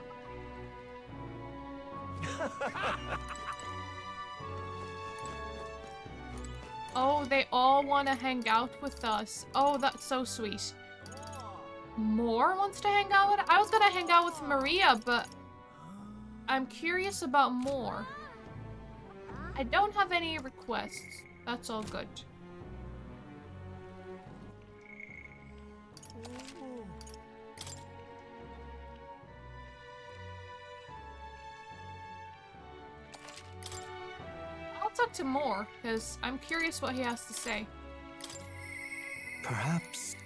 Oh, they all want to hang out with us. Oh, that's so sweet. More wants to hang out with? I was gonna hang out with Maria, but I'm curious about more. I don't have any requests. That's all good. I'll talk to Moore, because I'm curious what he has to say. Perhaps.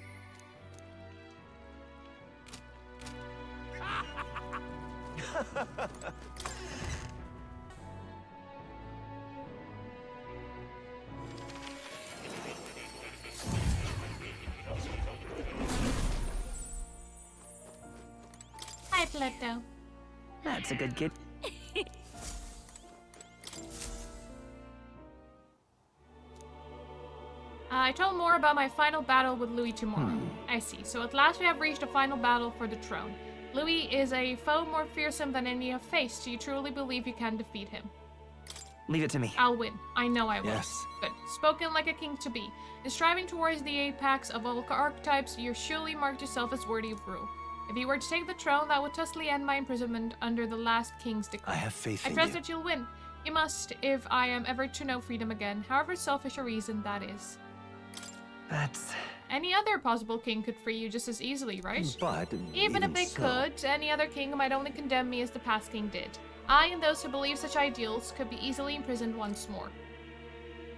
Hi, Pluto. That's a good kid. I told Moore about my final battle with Louis tomorrow. I see. So at last we have reached a final battle for the throne. Louis is a foe more fearsome than any you have faced. Do you truly believe you can defeat him? Leave it to me. I'll win. I know I will. Yes. Good. Spoken like a king to be. In striving towards the apex of all archetypes, you surely marked yourself as worthy of rule. If you were to take the throne, that would thusly end my imprisonment under the last king's decree. I have faith I in trust you. that you'll win. You must, if I am ever to know freedom again, however selfish a reason that is. That's... Any other possible king could free you just as easily, right? But Even if they so, could, any other king might only condemn me as the past king did. I and those who believe such ideals could be easily imprisoned once more.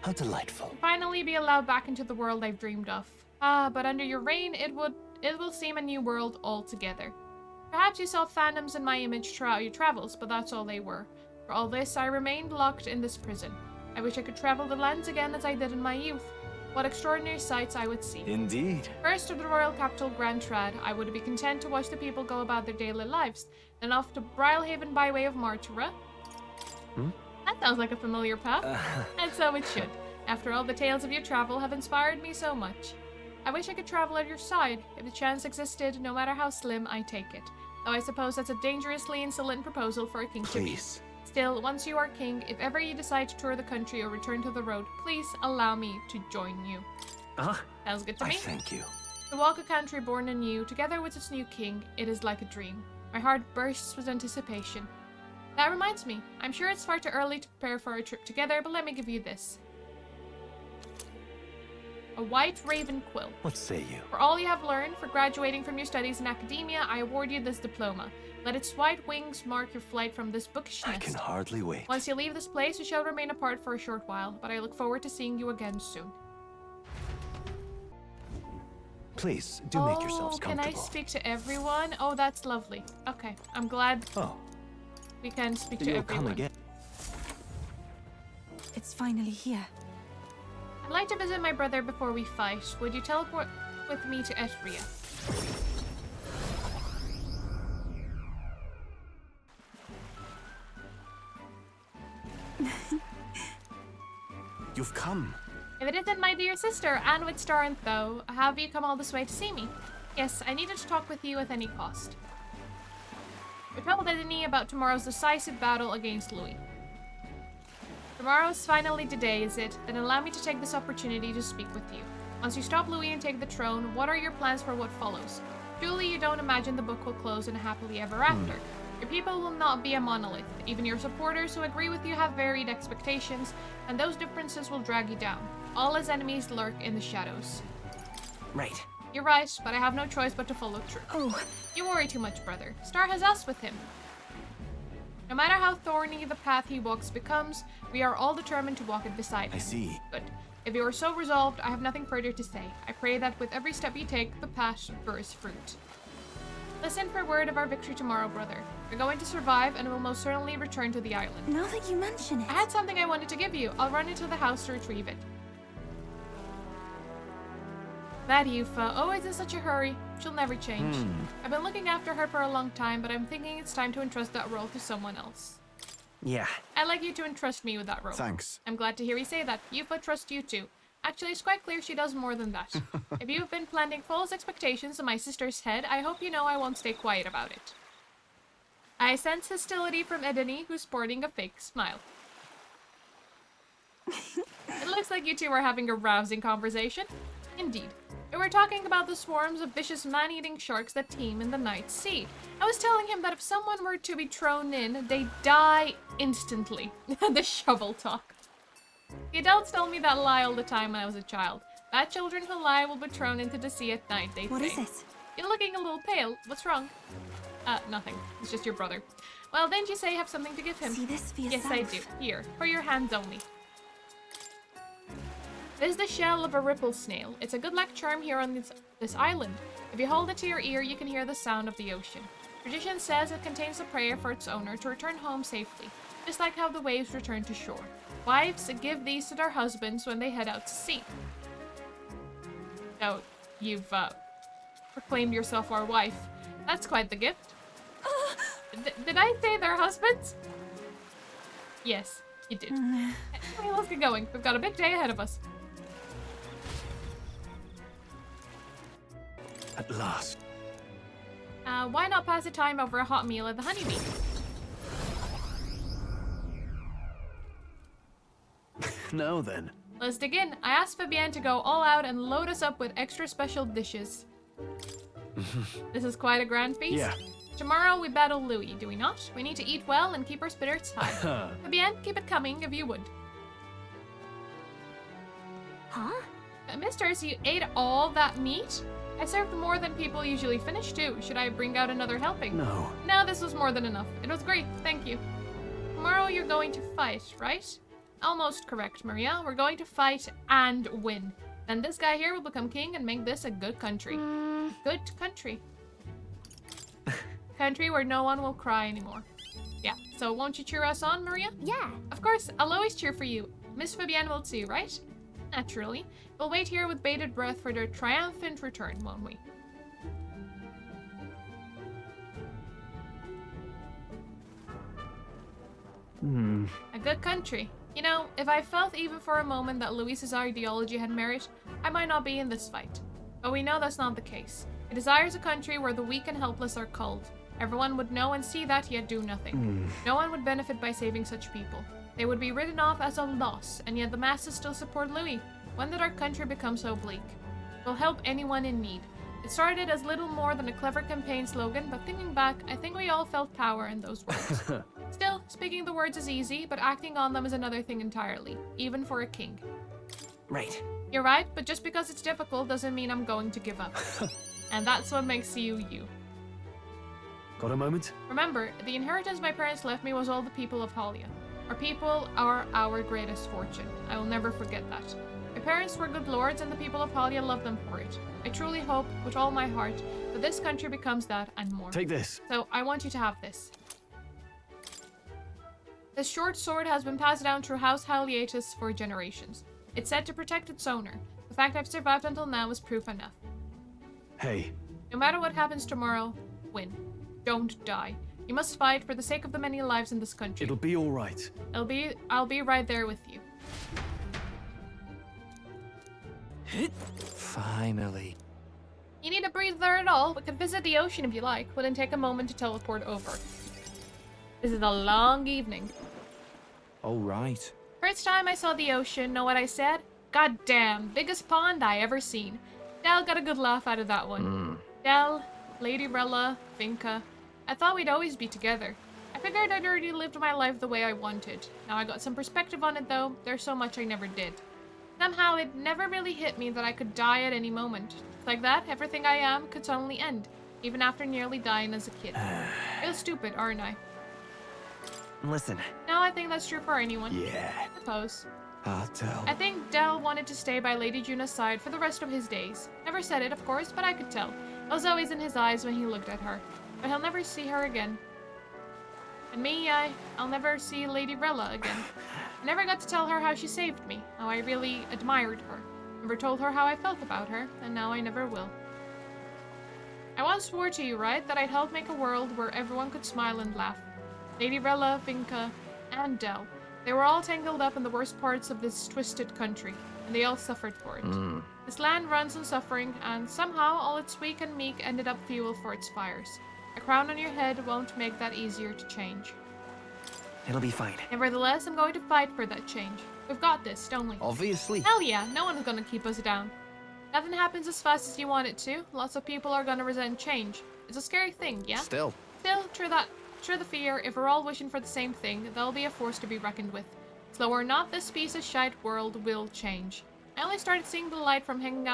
How delightful. Finally be allowed back into the world I've dreamed of. Ah, but under your reign, it will seem a new world altogether. Perhaps you saw phantoms in my image throughout your travels, but that's all they were. For all this, I remained locked in this prison. I wish I could travel the lands again as I did in my youth. What extraordinary sights I would see. Indeed. First to the royal capital Grand Trad, I would be content to watch the people go about their daily lives. Then off to Brylehaven by way of Martura. That sounds like a familiar path. And so it should. After all, the tales of your travel have inspired me so much. I wish I could travel at your side. If the chance existed, no matter how slim, I'd take it. Though I suppose that's a dangerously insolent proposal for a king to make. Please. Still, once you are king, if ever you decide to tour the country or return to the road, please allow me to join you. Sounds good to I me. thank you. To walk a country born anew, together with its new king, it is like a dream. My heart bursts with anticipation. That reminds me, I'm sure it's far too early to prepare for our trip together, but let me give you this. A white raven quill. What say you? For all you have learned, for graduating from your studies in academia, I award you this diploma. Let its white wings mark your flight from this bookish I nest. can hardly wait. Once you leave this place, we shall remain apart for a short while, but I look forward to seeing you again soon. Please, do make yourselves Can I comfortable. speak to everyone? Oh, that's lovely. Okay, I'm glad Oh, we can speak to you'll everyone. come again. It's It's finally here. I'd like to visit my brother before we fight. Would you teleport with me to Etria? You've come. If it isn't my dear sister, Anne with Star and Tho, how have you come all this way to see me? Yes, I needed to talk with you at any cost. We told Edini about tomorrow's decisive battle against Louis. Tomorrow's finally the day, is it? Then allow me to take this opportunity to speak with you. Once you stop Louis and take the throne, what are your plans for what follows? Surely you don't imagine the book will close in a happily ever after. Your people will not be a monolith. Even your supporters who agree with you have varied expectations, and those differences will drag you down. All as enemies lurk in the shadows. Right. You're right, but I have no choice but to follow through. Oh, You worry too much, brother. Star has us with him. No matter how thorny the path he walks becomes, we are all determined to walk it beside him. I see. Good. If you are so resolved, I have nothing further to say. I pray that with every step you take, the path bears fruit. Listen for word of our victory tomorrow, brother. We're going to survive and will most certainly return to the island. now that you mention it. I had something I wanted to give you. I'll run into the house to retrieve it. That Yufa, always in such a hurry. She'll never change. I've been looking after her for a long time, but I'm thinking it's time to entrust that role to someone else. Yeah. I'd like you to entrust me with that role. Thanks. I'm glad to hear you say that. Yufa trusts you too. Actually, it's quite clear she does more than that. If you've been planting false expectations in my sister's head, I hope you know I won't stay quiet about it. I sense hostility from Edeni, who's sporting a fake smile. It looks like you two are having a rousing conversation. Indeed. We were talking about the swarms of vicious man-eating sharks that teem in the night sea. I was telling him that if someone were to be thrown in, they die instantly. The shovel talk. The adults told me that lie all the time when I was a child. Bad children who lie will be thrown into the sea at night, they What say. is it? You're looking a little pale. What's wrong? Nothing. It's just your brother. Well, didn't you say you have something to give him? See this for Yes, yourself. I do. Here, for your hands only. This is the shell of a ripple snail. It's a good luck charm here on this island. If you hold it to your ear, you can hear the sound of the ocean. Tradition says it contains a prayer for its owner to return home safely, just like how the waves return to shore. Wives give these to their husbands when they head out to sea. So, you've proclaimed yourself our wife. That's quite the gift. Did I say their husbands? Yes, you did. Anyway, let's get going. We've got a big day ahead of us. At last. Why not pass the time over a hot meal at the Honeybee? Now then. Let's dig in. I asked Fabienne to go all out and load us up with extra special dishes. This is quite a grand feast. Yeah. Tomorrow we battle Louis, do we not? We need to eat well and keep our spirits high. Fabienne, keep it coming if you would. Huh? Misters, you ate all that meat? I served more than people usually finish too. Should I bring out another helping? No. No, this was more than enough. It was great, thank you. Tomorrow you're going to fight, right? Almost correct, Maria. We're going to fight and win. Then this guy here will become king and make this a good country. Good country. Country where no one will cry anymore. Yeah, so won't you cheer us on, Maria? Yeah. Of course, I'll always cheer for you. Miss Fabienne will too, right? Naturally. We'll wait here with bated breath for their triumphant return, won't we? A good country. You know, if I felt even for a moment that Louise's ideology had merit, I might not be in this fight. But we know that's not the case. He desires a country where the weak and helpless are culled. Everyone would know and see that, yet do nothing. No one would benefit by saving such people. They would be written off as a loss, and yet the masses still support Louis. When did our country become so bleak? We'll help anyone in need. It started as little more than a clever campaign slogan, but thinking back, I think we all felt power in those words. Still, speaking the words is easy, but acting on them is another thing entirely, even for a king. Right. You're right, but just because it's difficult doesn't mean I'm going to give up. And that's what makes you, you. Got a moment? Remember, the inheritance my parents left me was all the people of Halia. Our people are our greatest fortune. I will never forget that. My parents were good lords and the people of Halia loved them for it. I truly hope, with all my heart, that this country becomes that and more. Take this. So, I want you to have this. This short sword has been passed down through House Halietis for generations. It's said to protect its owner. The fact I've survived until now is proof enough. Hey, No matter what happens tomorrow, win. Don't die. You must fight for the sake of the many lives in this country. it'll be all right. I'll be right there with you. Finally. You need a breather at all? We could visit the ocean if you like. Wouldn't take a moment to teleport over. This is a long evening. All right. First time I saw the ocean, know what I said? God damn, biggest pond I ever seen. Del got a good laugh out of that one. Del, Lady Rella, Vinka. I thought we'd always be together. I figured I'd already lived my life the way I wanted. Now I got some perspective on it though. There's so much I never did. Somehow it never really hit me that I could die at any moment. Like that, everything I am could suddenly end, even after nearly dying as a kid. Real stupid, aren't I? Listen. No, I think that's true for anyone. Yeah. I suppose. I'll tell. I think Del wanted to stay by Lady Juna's side for the rest of his days. Never said it, of course, but I could tell. I was always in his eyes when he looked at her. But he'll never see her again. And me, I'll never see Lady Rella again. I never got to tell her how she saved me, how I really admired her. Never told her how I felt about her, and now I never will. I once swore to you, right, that I'd help make a world where everyone could smile and laugh. Lady Rella, Vinka, and Del. They were all tangled up in the worst parts of this twisted country, and they all suffered for it. This land runs on suffering, and somehow all its weak and meek ended up fuel for its fires. A crown on your head won't make that easier to change. It'll be fine. Nevertheless, I'm going to fight for that change. We've got this, don't we? Obviously. Hell yeah, no one's gonna keep us down. Nothing happens as fast as you want it to. Lots of people are gonna resent change. It's a scary thing, yeah? Still. Still, true the fear, if we're all wishing for the same thing, there'll be a force to be reckoned with. Slow or not, this piece of shite world will change. I only started seeing the light from hanging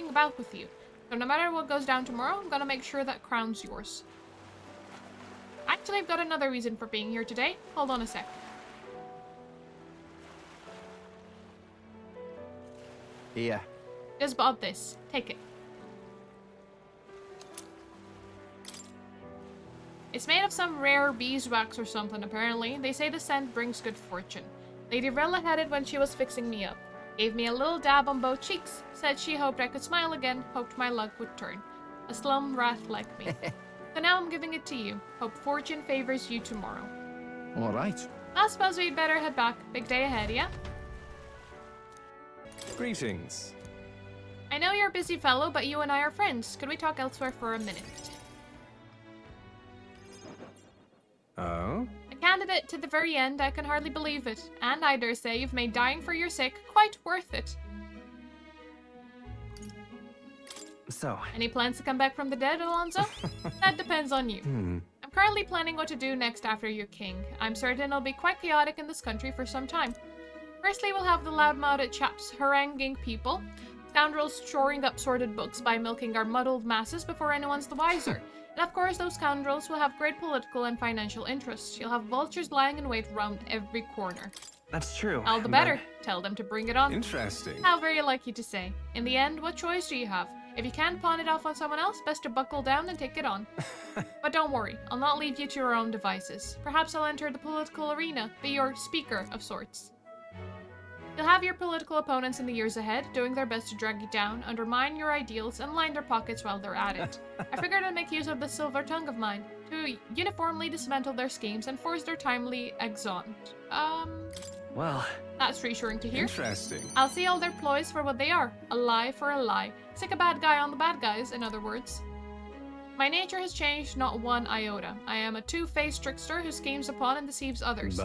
about with you. So no matter what goes down tomorrow, I'm gonna make sure that crown's yours. Actually, I've got another reason for being here today. Hold on a sec. Yeah. Just bought this. Take it. It's made of some rare beeswax or something, apparently. They say the scent brings good fortune. Lady Rella had it when she was fixing me up. Gave me a little dab on both cheeks. Said she hoped I could smile again, hoped my luck would turn. A slum rat like me. So now I'm giving it to you. Hope fortune favors you tomorrow. All right. I suppose we'd better head back. Big day ahead, yeah? Greetings. I know you're a busy fellow, but you and I are friends. Could we talk elsewhere for a minute? Oh? A candidate to the very end, I can hardly believe it. And I dare say you've made dying for your sake quite worth it. So. Any plans to come back from the dead, Alonso? That depends on you. I'm currently planning what to do next after you're king. I'm certain it'll be quite chaotic in this country for some time. Firstly, we'll have the loud-mouthed chaps haranguing people, scoundrels shoring up sordid books by milking our muddled masses before anyone's the wiser. And of course, those scoundrels will have great political and financial interests. You'll have vultures lying in wait round every corner. That's true. All the better. Tell them to bring it on. Interesting. How very like you to say. In the end, what choice do you have? If you can't pawn it off on someone else, best to buckle down and take it on. But don't worry, I'll not leave you to your own devices. Perhaps I'll enter the political arena, be your speaker of sorts. You'll have your political opponents in the years ahead, doing their best to drag you down, undermine your ideals, and line their pockets while they're at it. I figured I'd make use of this silver tongue of mine, to uniformly dismantle their schemes and force their timely exeunt. Well. That's reassuring to hear. Interesting. I'll see all their ploys for what they are. A lie for a lie. Stick a bad guy on the bad guys, in other words. My nature has changed not one iota. I am a two-faced trickster who schemes upon and deceives others.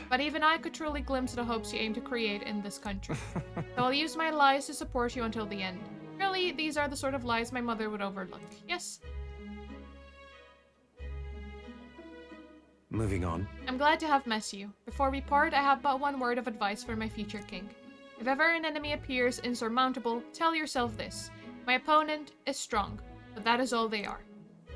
But even I could truly glimpse the hopes you aim to create in this country. So I'll use my lies to support you until the end. Really, these are the sort of lies my mother would overlook. Yes? Moving on. I'm glad to have met you. Before we part, I have but one word of advice for my future king. If ever an enemy appears insurmountable, tell yourself this. My opponent is strong, but that is all they are.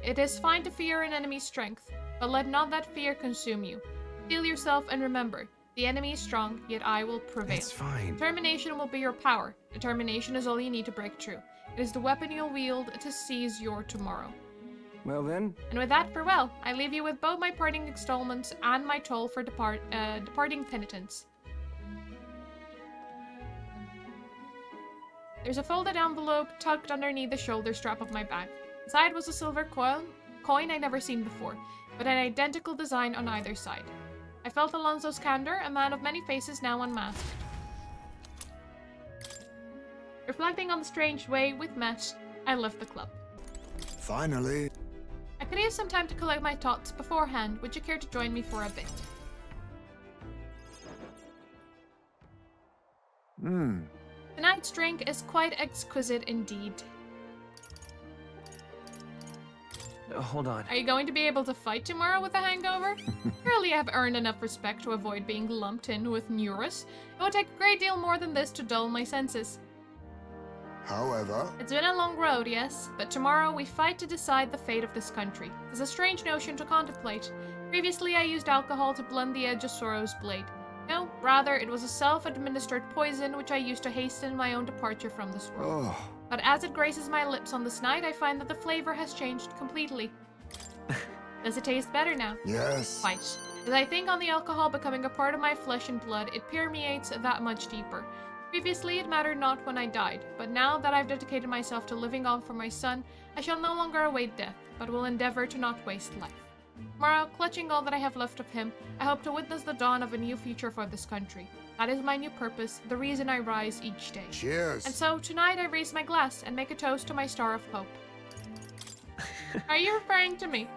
It is fine to fear an enemy's strength, but let not that fear consume you. Steel yourself and remember, the enemy is strong, yet I will prevail. It's fine. Determination will be your power. Determination is all you need to break through. It is the weapon you'll wield to seize your tomorrow. Well then, And with that, farewell. I leave you with both my parting installments and my toll for departing penitence. There's a folded envelope tucked underneath the shoulder strap of my bag. Inside was a silver coin I'd never seen before, with an identical design on either side. I felt Alonso's candor, a man of many faces now unmasked. Reflecting on the strange way we'd met, I left the club. Finally. I could use some time to collect my thoughts beforehand. Would you care to join me for a bit? Tonight's drink is quite exquisite indeed. Hold on. Are you going to be able to fight tomorrow with a hangover? Surely I've earned enough respect to avoid being lumped in with Neurus. It would take a great deal more than this to dull my senses. However, It's been a long road, yes, but tomorrow we fight to decide the fate of this country. It's a strange notion to contemplate. Previously I used alcohol to blunt the edge of sorrow's blade. No, rather it was a self-administered poison which I used to hasten my own departure from this world. oh, But as it graces my lips on this night, I find that the flavor has changed completely. Does it taste better now? yes. Quite. As I think on the alcohol becoming a part of my flesh and blood, it permeates that much deeper. Previously, it mattered not when I died, but now that I've dedicated myself to living on for my son, I shall no longer await death, but will endeavor to not waste life. Tomorrow, clutching all that I have left of him, I hope to witness the dawn of a new future for this country. That is my new purpose, the reason I rise each day. Cheers. And so, tonight I raise my glass and make a toast to my star of hope. Are you referring to me?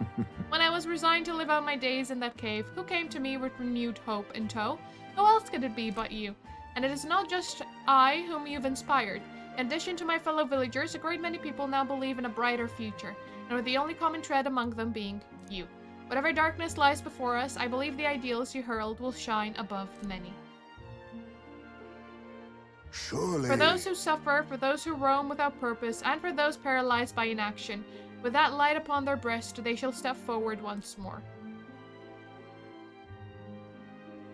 When I was resigned to live out my days in that cave, who came to me with renewed hope in tow? Who else could it be but you? And it is not just I whom you've inspired. In addition to my fellow villagers, a great many people now believe in a brighter future, and with the only common thread among them being you. Whatever darkness lies before us, I believe the ideals you hurled will shine above many. Surely. For those who suffer, for those who roam without purpose, and for those paralyzed by inaction, with that light upon their breast, they shall step forward once more.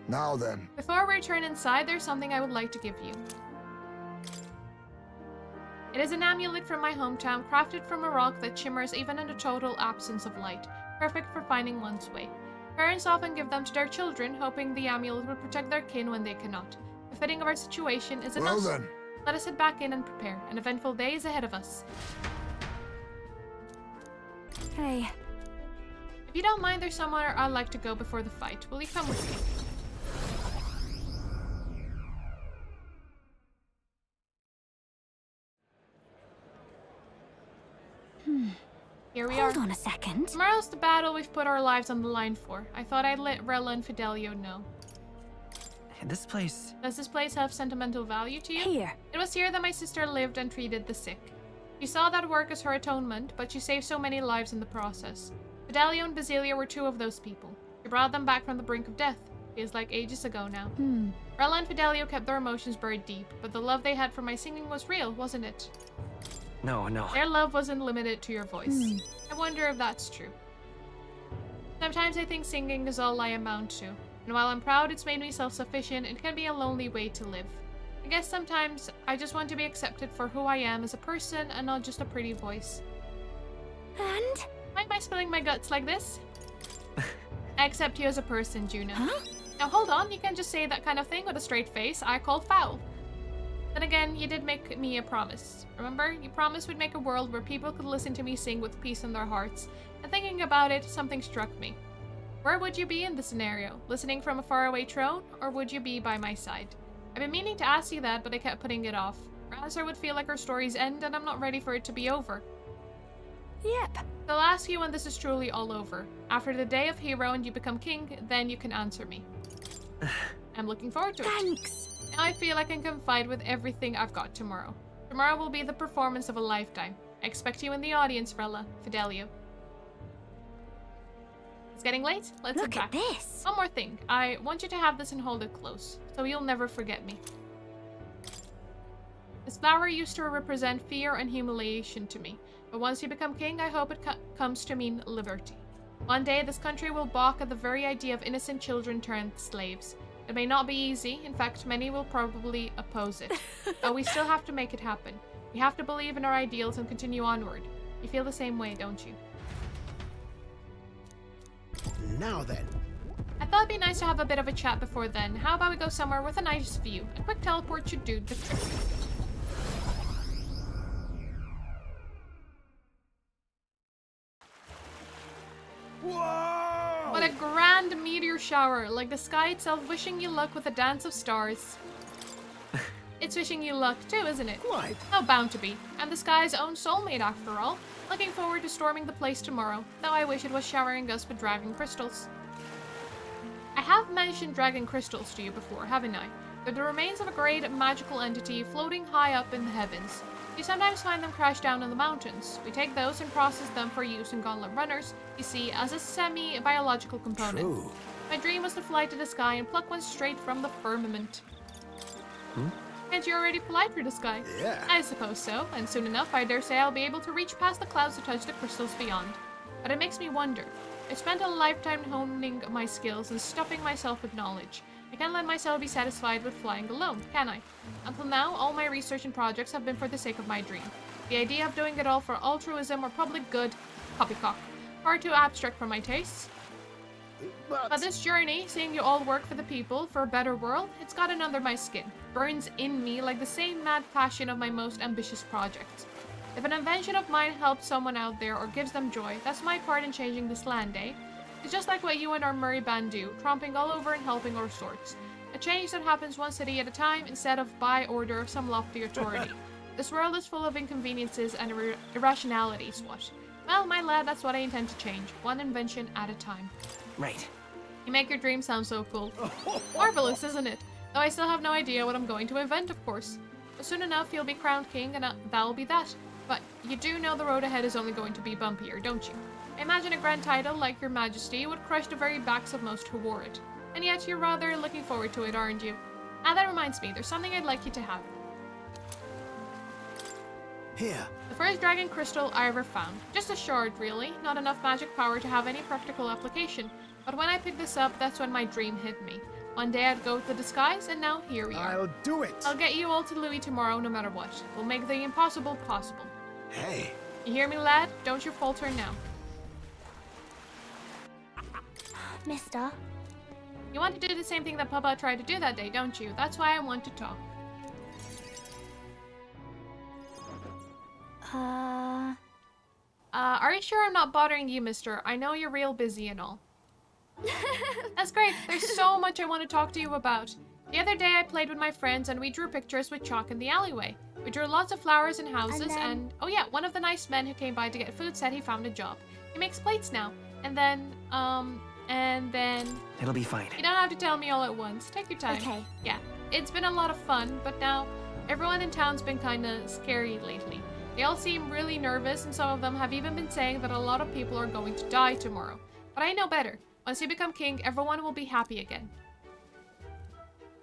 Now then. Before we return inside, there's something I would like to give you. It is an amulet from my hometown, crafted from a rock that shimmers even in the total absence of light, perfect for finding one's way. Parents often give them to their children, hoping the amulet would protect their kin when they cannot. Befitting of our situation, is it Well not? then. Let us head back in and prepare. An eventful day is ahead of us. Hey, If you don't mind, there's somewhere I'd like to go before the fight. Will you come with me? Here we hold are. on a second. Tomorrow's the battle we've put our lives on the line for. I thought I'd let Rella and Fidelio know. This place... Does this place have sentimental value to you? Here. It was here that my sister lived and treated the sick. She saw that work as her atonement, but she saved so many lives in the process. Fidelio and Basilia were two of those people. She brought them back from the brink of death. Feels like ages ago now. Rella and Fidelio kept their emotions buried deep, but the love they had for my singing was real, wasn't it? No. Their love wasn't limited to your voice. I wonder if that's true. Sometimes I think singing is all I amount to, and while I'm proud it's made me self-sufficient, it can be a lonely way to live. I guess sometimes I just want to be accepted for who I am as a person and not just a pretty voice. And? Why am I spilling my guts like this? I accept you as a person, Juno. Huh? Now hold on, you can't just say that kind of thing with a straight face. I call foul. Then again, you did make me a promise. Remember? You promised we'd make a world where people could listen to me sing with peace in their hearts. And thinking about it, something struck me. Where would you be in this scenario? Listening from a faraway throne? Or would you be by my side? I've been meaning to ask you that, but I kept putting it off. Her answer would feel like our story's end, and I'm not ready for it to be over. Yep. So I'll ask you when this is truly all over. After the day of hero and you become king, then you can answer me. I'm looking forward to it. Thanks. Now I feel I can confide with everything I've got tomorrow. Tomorrow will be the performance of a lifetime. I expect you in the audience, Rella, Fidelio. It's getting late. Let's head Look back. at this. One more thing. I want you to have this and hold it close, so you'll never forget me. This flower used to represent fear and humiliation to me, but once you become king, I hope it comes to mean liberty. One day, this country will balk at the very idea of innocent children turned slaves. It may not be easy. In fact, many will probably oppose it. But we still have to make it happen. We have to believe in our ideals and continue onward. You feel the same way, don't you? Now then. I thought it'd be nice to have a bit of a chat before then. How about we go somewhere with a nice view? A quick teleport should do the trick. Whoa! What a grand meteor shower, like the sky itself wishing you luck with a dance of stars. It's wishing you luck too, isn't it? Quite. Oh, bound to be. I'm the sky's own soulmate after all. Looking forward to storming the place tomorrow, though I wish it was showering us with dragon crystals. I have mentioned dragon crystals to you before, haven't I? They're the remains of a great magical entity floating high up in the heavens. You sometimes find them crashed down in the mountains. We take those and process them for use in gauntlet runners, you see, as a semi-biological component. True. My dream was to fly to the sky and pluck one straight from the firmament. Can't you already fly through the sky? Yeah. I suppose so, and soon enough I dare say I'll be able to reach past the clouds to touch the crystals beyond. But it makes me wonder. I spent a lifetime honing my skills and stuffing myself with knowledge. I can't let myself be satisfied with flying alone, can I? Until now, all my research and projects have been for the sake of my dream. The idea of doing it all for altruism or public good, poppycock. Far too abstract for my tastes. But this journey, seeing you all work for the people, for a better world, it's gotten under my skin. Burns in me like the same mad passion of my most ambitious projects. If an invention of mine helps someone out there or gives them joy, that's my part in changing this land, eh? It's just like what you and our Murray band do, tromping all over and helping our sorts. A change that happens one city at a time instead of by order of some lofty authority. This world is full of inconveniences and irrationalities, what? Well, my lad, that's what I intend to change, one invention at a time. Right. You make your dream sound so cool. Marvelous, isn't it? Though I still have no idea what I'm going to invent, of course. But soon enough, you'll be crowned king, and that'll be that. But you do know the road ahead is only going to be bumpier, don't you? I imagine a grand title like Your Majesty would crush the very backs of most who wore it. And yet you're rather looking forward to it, aren't you? Ah, that reminds me, there's something I'd like you to have. Here. The first dragon crystal I ever found. Just a shard, really. Not enough magic power to have any practical application. But when I picked this up, that's when my dream hit me. One day I'd go to the skies, and now here we are. I'll do it. I'll get you all to Louis tomorrow, no matter what. We'll make the impossible possible. Hey. You hear me, lad? Don't you falter now. Mister. You want to do the same thing that Papa tried to do that day, don't you? That's why I want to talk. Are you sure I'm not bothering you, mister? I know you're real busy and all. That's great. There's so much I want to talk to you about. The other day I played with my friends and we drew pictures with chalk in the alleyway. We drew lots of flowers and houses and oh yeah, one of the nice men who came by to get food said he found a job. He makes plates now. And then It'll be fine. you don't have to tell me all at once. Take your time. Okay. Yeah, it's been a lot of fun, but now everyone in town's been kinda scary lately. They all seem really nervous and some of them have even been saying that a lot of people are going to die tomorrow. But I know better. Once you become king, everyone will be happy again.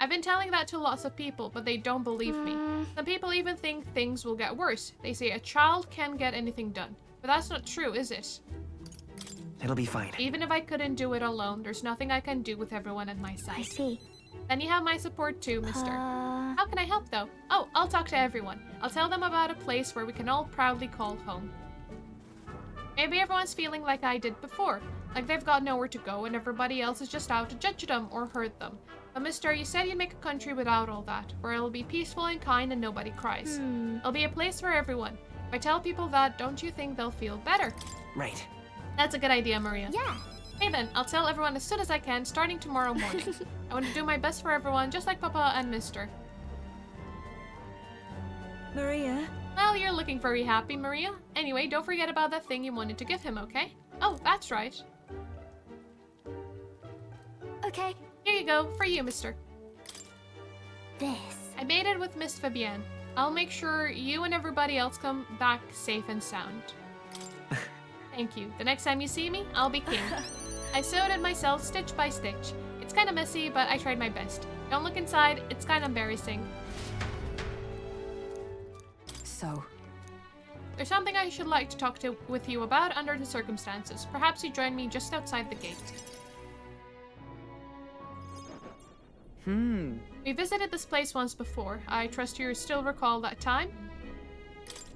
I've been telling that to lots of people, but they don't believe me. Some people even think things will get worse. They say a child can't get anything done. But that's not true, is it? It'll be fine. Even if I couldn't do it alone, there's nothing I can do with everyone at my side. I see. Then you have my support too, mister. How can I help though? Oh, I'll talk to everyone. I'll tell them about a place where we can all proudly call home. Maybe everyone's feeling like I did before. Like they've got nowhere to go and everybody else is just out to judge them or hurt them. But mister, you said you'd make a country without all that, where it'll be peaceful and kind and nobody cries. It'll be a place for everyone. If I tell people that, don't you think they'll feel better? Right. That's a good idea, Maria. Yeah. Hey then, I'll tell everyone as soon as I can, starting tomorrow morning. I want to do my best for everyone, just like Papa and Mister. Maria? Well, you're looking very happy, Maria. Anyway, don't forget about that thing you wanted to give him, okay? Oh, that's right. Okay. Here you go, for you, mister. This. I made it with Miss Fabienne. I'll make sure you and everybody else come back safe and sound. Thank you. The next time you see me, I'll be king. I sewed it myself stitch by stitch. It's kind of messy, but I tried my best. Don't look inside, it's kind of embarrassing. So, There's something I should like to talk with you about under the circumstances. Perhaps you join me just outside the gate. We visited this place once before. I trust you still recall that time?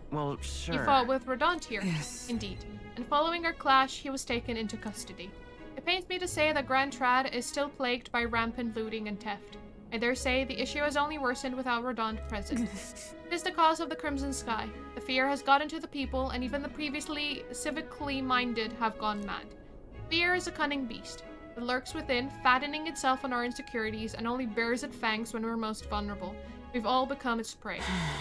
Well, sure. You fought with Rodant here. Yes. Indeed. And following our clash, he was taken into custody. It pains me to say that Grand Trad is still plagued by rampant looting and theft. I dare say the issue has only worsened without Rodant present. It is the cause of the Crimson Sky. The fear has gotten to the people, and even the previously civically minded have gone mad. Fear is a cunning beast. It lurks within, fattening itself on our insecurities, and only bares its fangs when we're most vulnerable. We've all become its prey.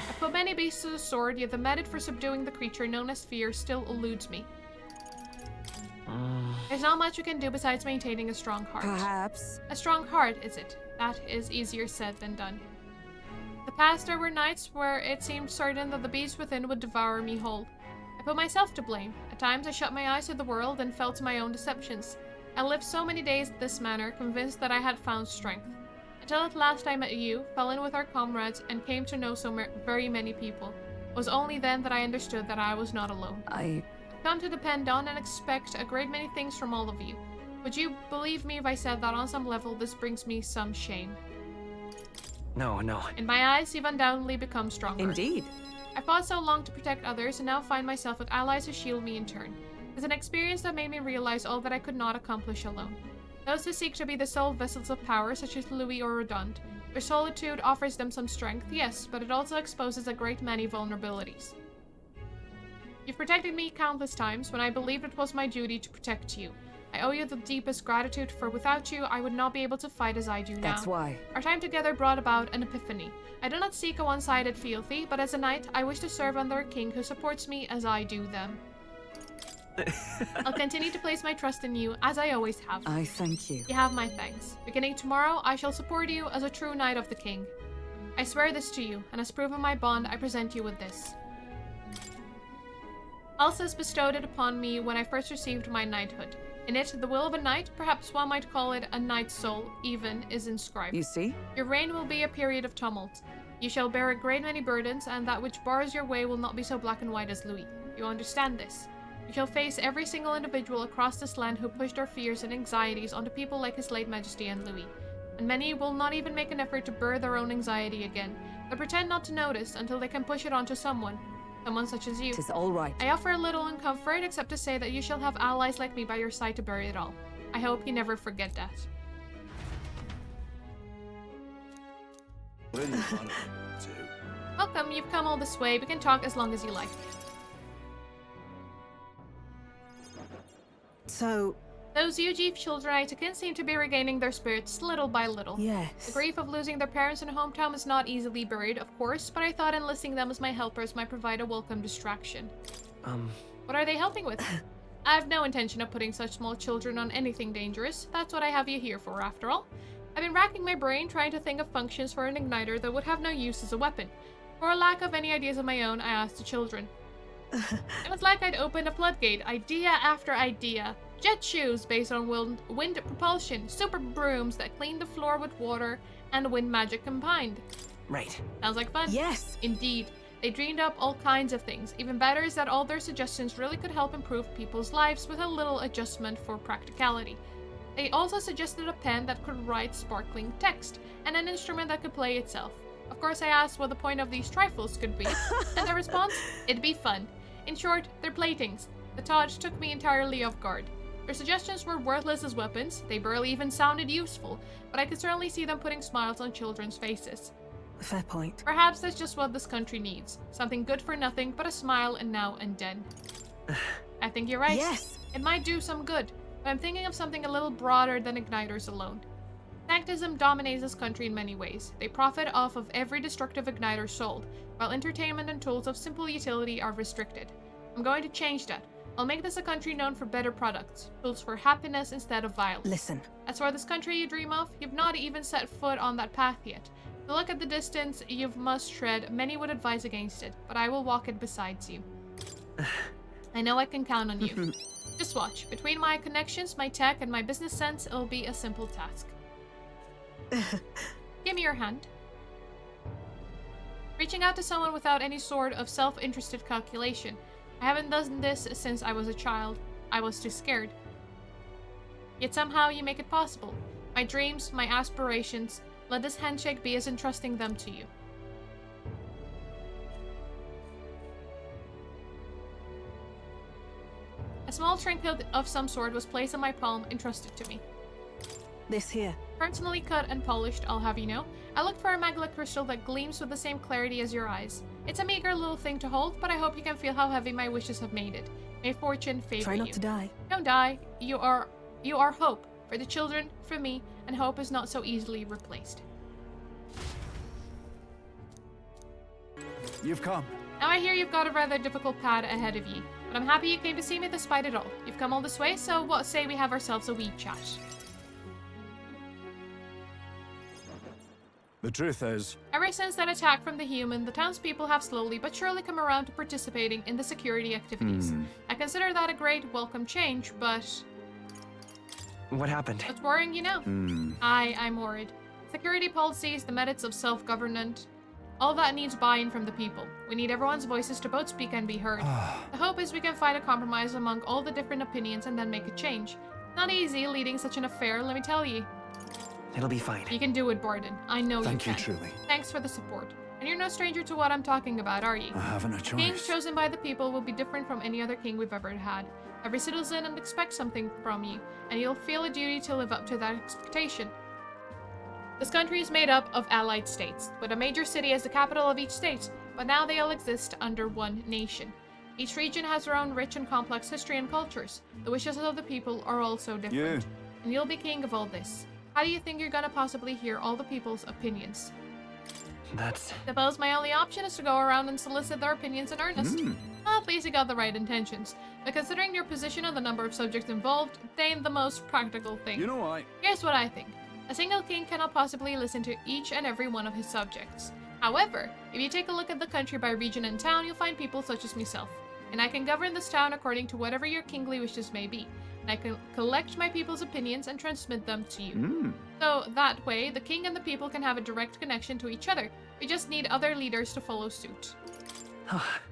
I've put many beasts to the sword, yet the method for subduing the creature known as fear still eludes me. There's not much we can do besides maintaining a strong heart. Perhaps. A strong heart, is it? That is easier said than done. The past there were nights where it seemed certain that the beast within would devour me whole. I put myself to blame. At times I shut my eyes to the world and fell to my own deceptions. I lived so many days in this manner, convinced that I had found strength. Until at last I met you, fell in with our comrades, and came to know so very many people. It was only then that I understood that I was not alone. I Come to depend on and expect a great many things from all of you. Would you believe me if I said that on some level this brings me some shame? No. In my eyes, you've undoubtedly become stronger. Indeed. I fought so long to protect others and now find myself with allies who shield me in turn. It's an experience that made me realize all that I could not accomplish alone. Those who seek to be the sole vessels of power, such as Louis or Redant, their solitude offers them some strength, yes, but it also exposes a great many vulnerabilities. You've protected me countless times when I believed it was my duty to protect you. I owe you the deepest gratitude, for without you, I would not be able to fight as I do now. That's why. Our time together brought about an epiphany. I do not seek a one-sided fealty, but as a knight, I wish to serve under a king who supports me as I do them. I'll continue to place my trust in you, as I always have. I thank you. You have my thanks. Beginning tomorrow, I shall support you as a true knight of the king. I swear this to you, and as proof of my bond, I present you with this. Alsace bestowed it upon me when I first received my knighthood. In it, the will of a knight, perhaps one might call it a knight's soul, even, is inscribed. You see? Your reign will be a period of tumult. You shall bear a great many burdens, and that which bars your way will not be so black and white as Louis. You understand this. You shall face every single individual across this land who pushed our fears and anxieties onto people like His late Majesty and Louis. And many will not even make an effort to bear their own anxiety again. They pretend not to notice until they can push it onto someone such as you. 'Tis all right. I offer a little in comfort, except to say that you shall have allies like me by your side to bury it all. I hope you never forget that. Where are you running to? Welcome, you've come all this way. We can talk as long as you like. So, Those UG children I took in seem to be regaining their spirits little by little. yes. The grief of losing their parents in a hometown is not easily buried, of course, but I thought enlisting them as my helpers might provide a welcome distraction. What are they helping with? I have no intention of putting such small children on anything dangerous. That's what I have you here for, after all. I've been racking my brain trying to think of functions for an igniter that would have no use as a weapon. For a lack of any ideas of my own, I asked the children. It was like I'd opened a floodgate, idea after idea. Jet shoes based on wind propulsion, super brooms that clean the floor with water and wind magic combined. Right. Sounds like fun. Yes. Indeed. They dreamed up all kinds of things. Even better is that all their suggestions really could help improve people's lives with a little adjustment for practicality. They also suggested a pen that could write sparkling text, and an instrument that could play itself. Of course, I asked what the point of these trifles could be, and their response? It'd be fun. In short, they're playthings. The thought took me entirely off guard. Their suggestions were worthless as weapons, they barely even sounded useful, but I could certainly see them putting smiles on children's faces. Fair point. Perhaps that's just what this country needs. Something good for nothing but a smile and now and then. I think you're right. Yes. It might do some good, but I'm thinking of something a little broader than igniters alone. Sanctism dominates this country in many ways. They profit off of every destructive igniter sold, while entertainment and tools of simple utility are restricted. I'm going to change that. I'll make this a country known for better products, tools for happiness instead of violence. Listen. As for this country you dream of, you've not even set foot on that path yet. To look at the distance you must tread, many would advise against it, but I will walk it besides you. I know I can count on you. Just watch. Between my connections, my tech, and my business sense, it'll be a simple task. Give me your hand. Reaching out to someone without any sort of self-interested calculation. I haven't done this since I was a child. I was too scared. Yet somehow you make it possible. My dreams, my aspirations, let this handshake be as entrusting them to you. A small trinket of some sort was placed on my palm, entrusted to me. This here. Personally cut and polished, I'll have you know. I looked for a magla crystal that gleams with the same clarity as your eyes. It's a meager little thing to hold, but I hope you can feel how heavy my wishes have made it. May fortune favor Try you. not to die. Don't die. You are hope. For the children, for me, and hope is not so easily replaced. You've come. Now I hear you've got a rather difficult path ahead of ye, but I'm happy you came to see me despite it all. You've come all this way, so what say we have ourselves a wee chat? The truth is, Ever since that attack from the human, the townspeople have slowly but surely come around to participating in the security activities. I consider that a great welcome change, but What happened? what's worrying you now? I'm worried. Security policies, the methods of self-government, all that needs buy-in from the people. We need everyone's voices to both speak and be heard. The hope is we can find a compromise among all the different opinions and then make a change. Not easy leading such an affair, let me tell you. It'll be fine. You can do it, Borden. I know thank you you can. truly. Thanks for the support. And you're no stranger to what I'm talking about, are you? I haven't a choice. Kings chosen by the people will be different from any other king we've ever had. Every citizen and expect something from you, and you'll feel a duty to live up to that expectation. This country is made up of allied states, with a major city as the capital of each state, but now they all exist under one nation. Each region has their own rich and complex history and cultures. The wishes of the people are also different. And you'll be king of all this. How do you think you're gonna possibly hear all the people's opinions? That's... Suppose my only option is to go around and solicit their opinions in earnest. Well, at least you got the right intentions. But considering your position and the number of subjects involved, they ain't the most practical thing. You know I... Here's what I think. A single king cannot possibly listen to each and every one of his subjects. However, if you take a look at the country by region and town, you'll find people such as myself. And I can govern this town according to whatever your kingly wishes may be. And I can collect my people's opinions and transmit them to you. So that way, the king and the people can have a direct connection to each other. We just need other leaders to follow suit.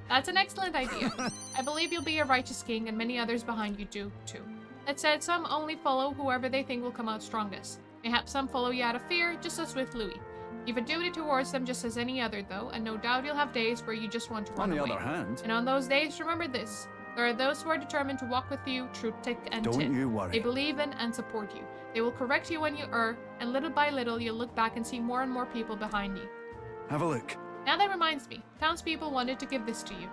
That's an excellent idea. I believe you'll be a righteous king and many others behind you do, too. That said, some only follow whoever they think will come out strongest. Perhaps some follow you out of fear, just as with Louis. You've a duty towards them just as any other, though, and no doubt you'll have days where you just want to run away. On the other hand... And on those days, remember this. There are those who are determined to walk with you through thick and Don't thin. you worry. They believe in and support you. They will correct you when you err, and little by little you'll look back and see more and more people behind you. Have a look. Now that reminds me, townspeople wanted to give this to you.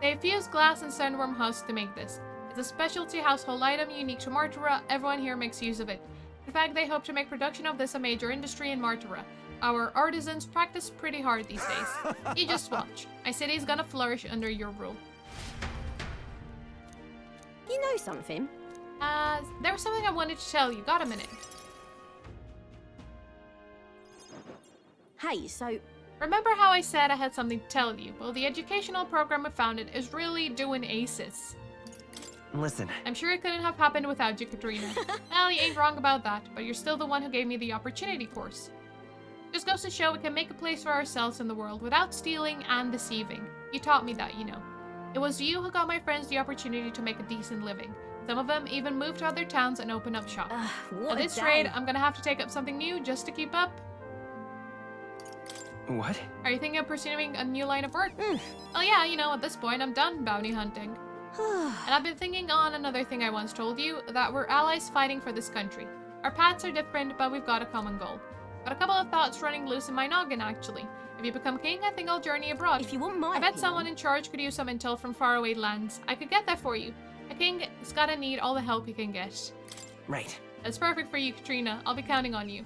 They fused glass and sandworm husk to make this. It's a specialty household item unique to Martura. Everyone here makes use of it. In fact, they hope to make production of this a major industry in Martura. Our artisans practice pretty hard these days. You just watch. My city's gonna flourish under your rule. You know something? There was something I wanted to tell you. Got a minute? Hey, so Remember how I said I had something to tell you? Well, the educational program I founded is really doing aces. Listen, I'm sure it couldn't have happened without you, Katrina. Well, you ain't wrong about that, but you're still the one who gave me the opportunity course. Just goes to show we can make a place for ourselves in the world without stealing and deceiving. You taught me that, you know. It was you who got my friends the opportunity to make a decent living. Some of them even moved to other towns and opened up shop. what At a this day. rate, I'm gonna have to take up something new just to keep up. what? Are you thinking of pursuing a new line of work? Oh yeah, you know, at this point I'm done bounty hunting. And I've been thinking on another thing I once told you, that we're allies fighting for this country. Our paths are different, but we've got a common goal. Got a couple of thoughts running loose in my noggin, actually. If you become king, I think I'll journey abroad. If you want my I bet opinion. someone in charge could use some intel from faraway lands. I could get that for you. A king is gotta need all the help he can get. Right. That's perfect for you, Katrina. I'll be counting on you.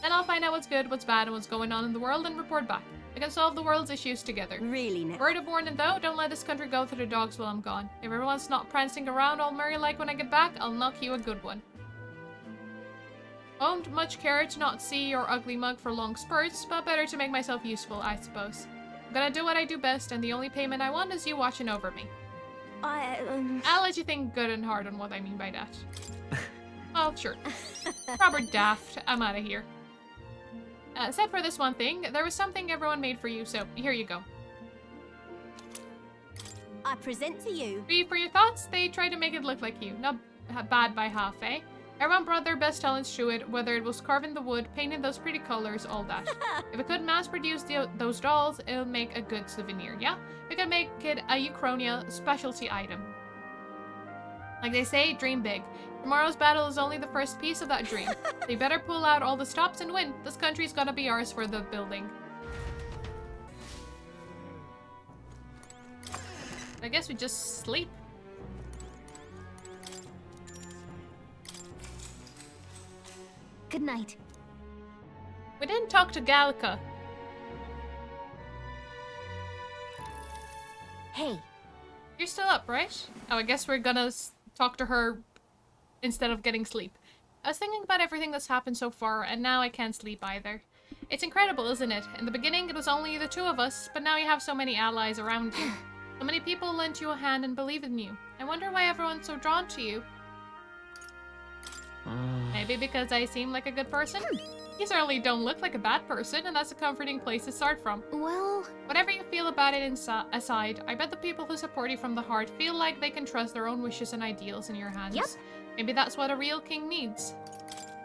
Then I'll find out what's good, what's bad, and what's going on in the world and report back. We can solve the world's issues together. Really now. Word of warning though, don't let this country go to the dogs while I'm gone. If everyone's not prancing around all merry like when I get back, I'll knock you a good one. Won't much care to not see your ugly mug for long spurts, but better to make myself useful, I suppose. I'm gonna do what I do best, and the only payment I want is you watching over me. I'll let you think good and hard on what I mean by that. Well, sure. Robert Daft, I'm out of here. Except for this one thing, there was something everyone made for you, so here you go. I present to you. For your thoughts, they tried to make it look like you. Not bad by half, eh? Everyone brought their best talents to it, whether it was carving the wood, painting those pretty colors, all that. If we could mass produce those dolls, it'll make a good souvenir, yeah? We could make it a Uchronia specialty item. Like they say, dream big. Tomorrow's battle is only the first piece of that dream. They better pull out all the stops and win. This country's gonna be ours for the building. I guess we just sleep. Good night. We didn't talk to Gallica. Hey. You're still up, right? Oh, I guess we're gonna talk to her instead of getting sleep. I was thinking about everything that's happened so far, and now I can't sleep either. It's incredible, isn't it? In the beginning, it was only the two of us, but now you have so many allies around you. So many people lent you a hand and believe in you. I wonder why everyone's so drawn to you. Maybe because I seem like a good person? You certainly don't look like a bad person, and that's a comforting place to start from. Well... Whatever you feel about it aside, I bet the people who support you from the heart feel like they can trust their own wishes and ideals in your hands. Yep. Maybe that's what a real king needs.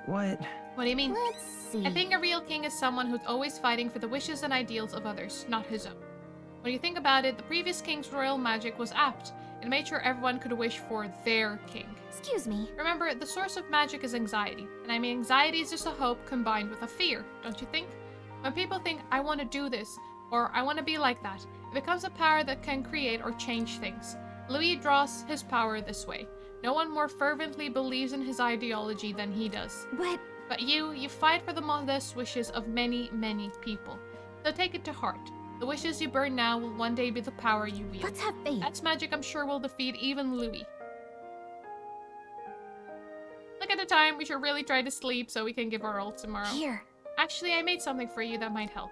What? What do you mean? Let's see. I think a real king is someone who's always fighting for the wishes and ideals of others, not his own. When you think about it, the previous king's royal magic was apt. It made sure everyone could wish for their king. Excuse me. Remember, the source of magic is anxiety. And I mean, anxiety is just a hope combined with a fear, don't you think? When people think, I want to do this, or I want to be like that, it becomes a power that can create or change things. Louis draws his power this way. No one more fervently believes in his ideology than he does. But you fight for the modest wishes of many, many people. So take it to heart. The wishes you burn now will one day be the power you wield. Let's have faith. That's magic I'm sure will defeat even Louis. Look at the time, we should really try to sleep so we can give our ult tomorrow. Here. Actually, I made something for you that might help.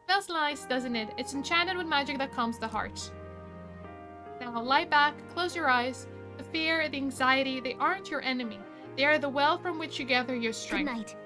Smells nice, doesn't it? It's enchanted with magic that calms the heart. Now lie back, close your eyes. The fear, the anxiety, they aren't your enemy. They are the well from which you gather your strength. Good night.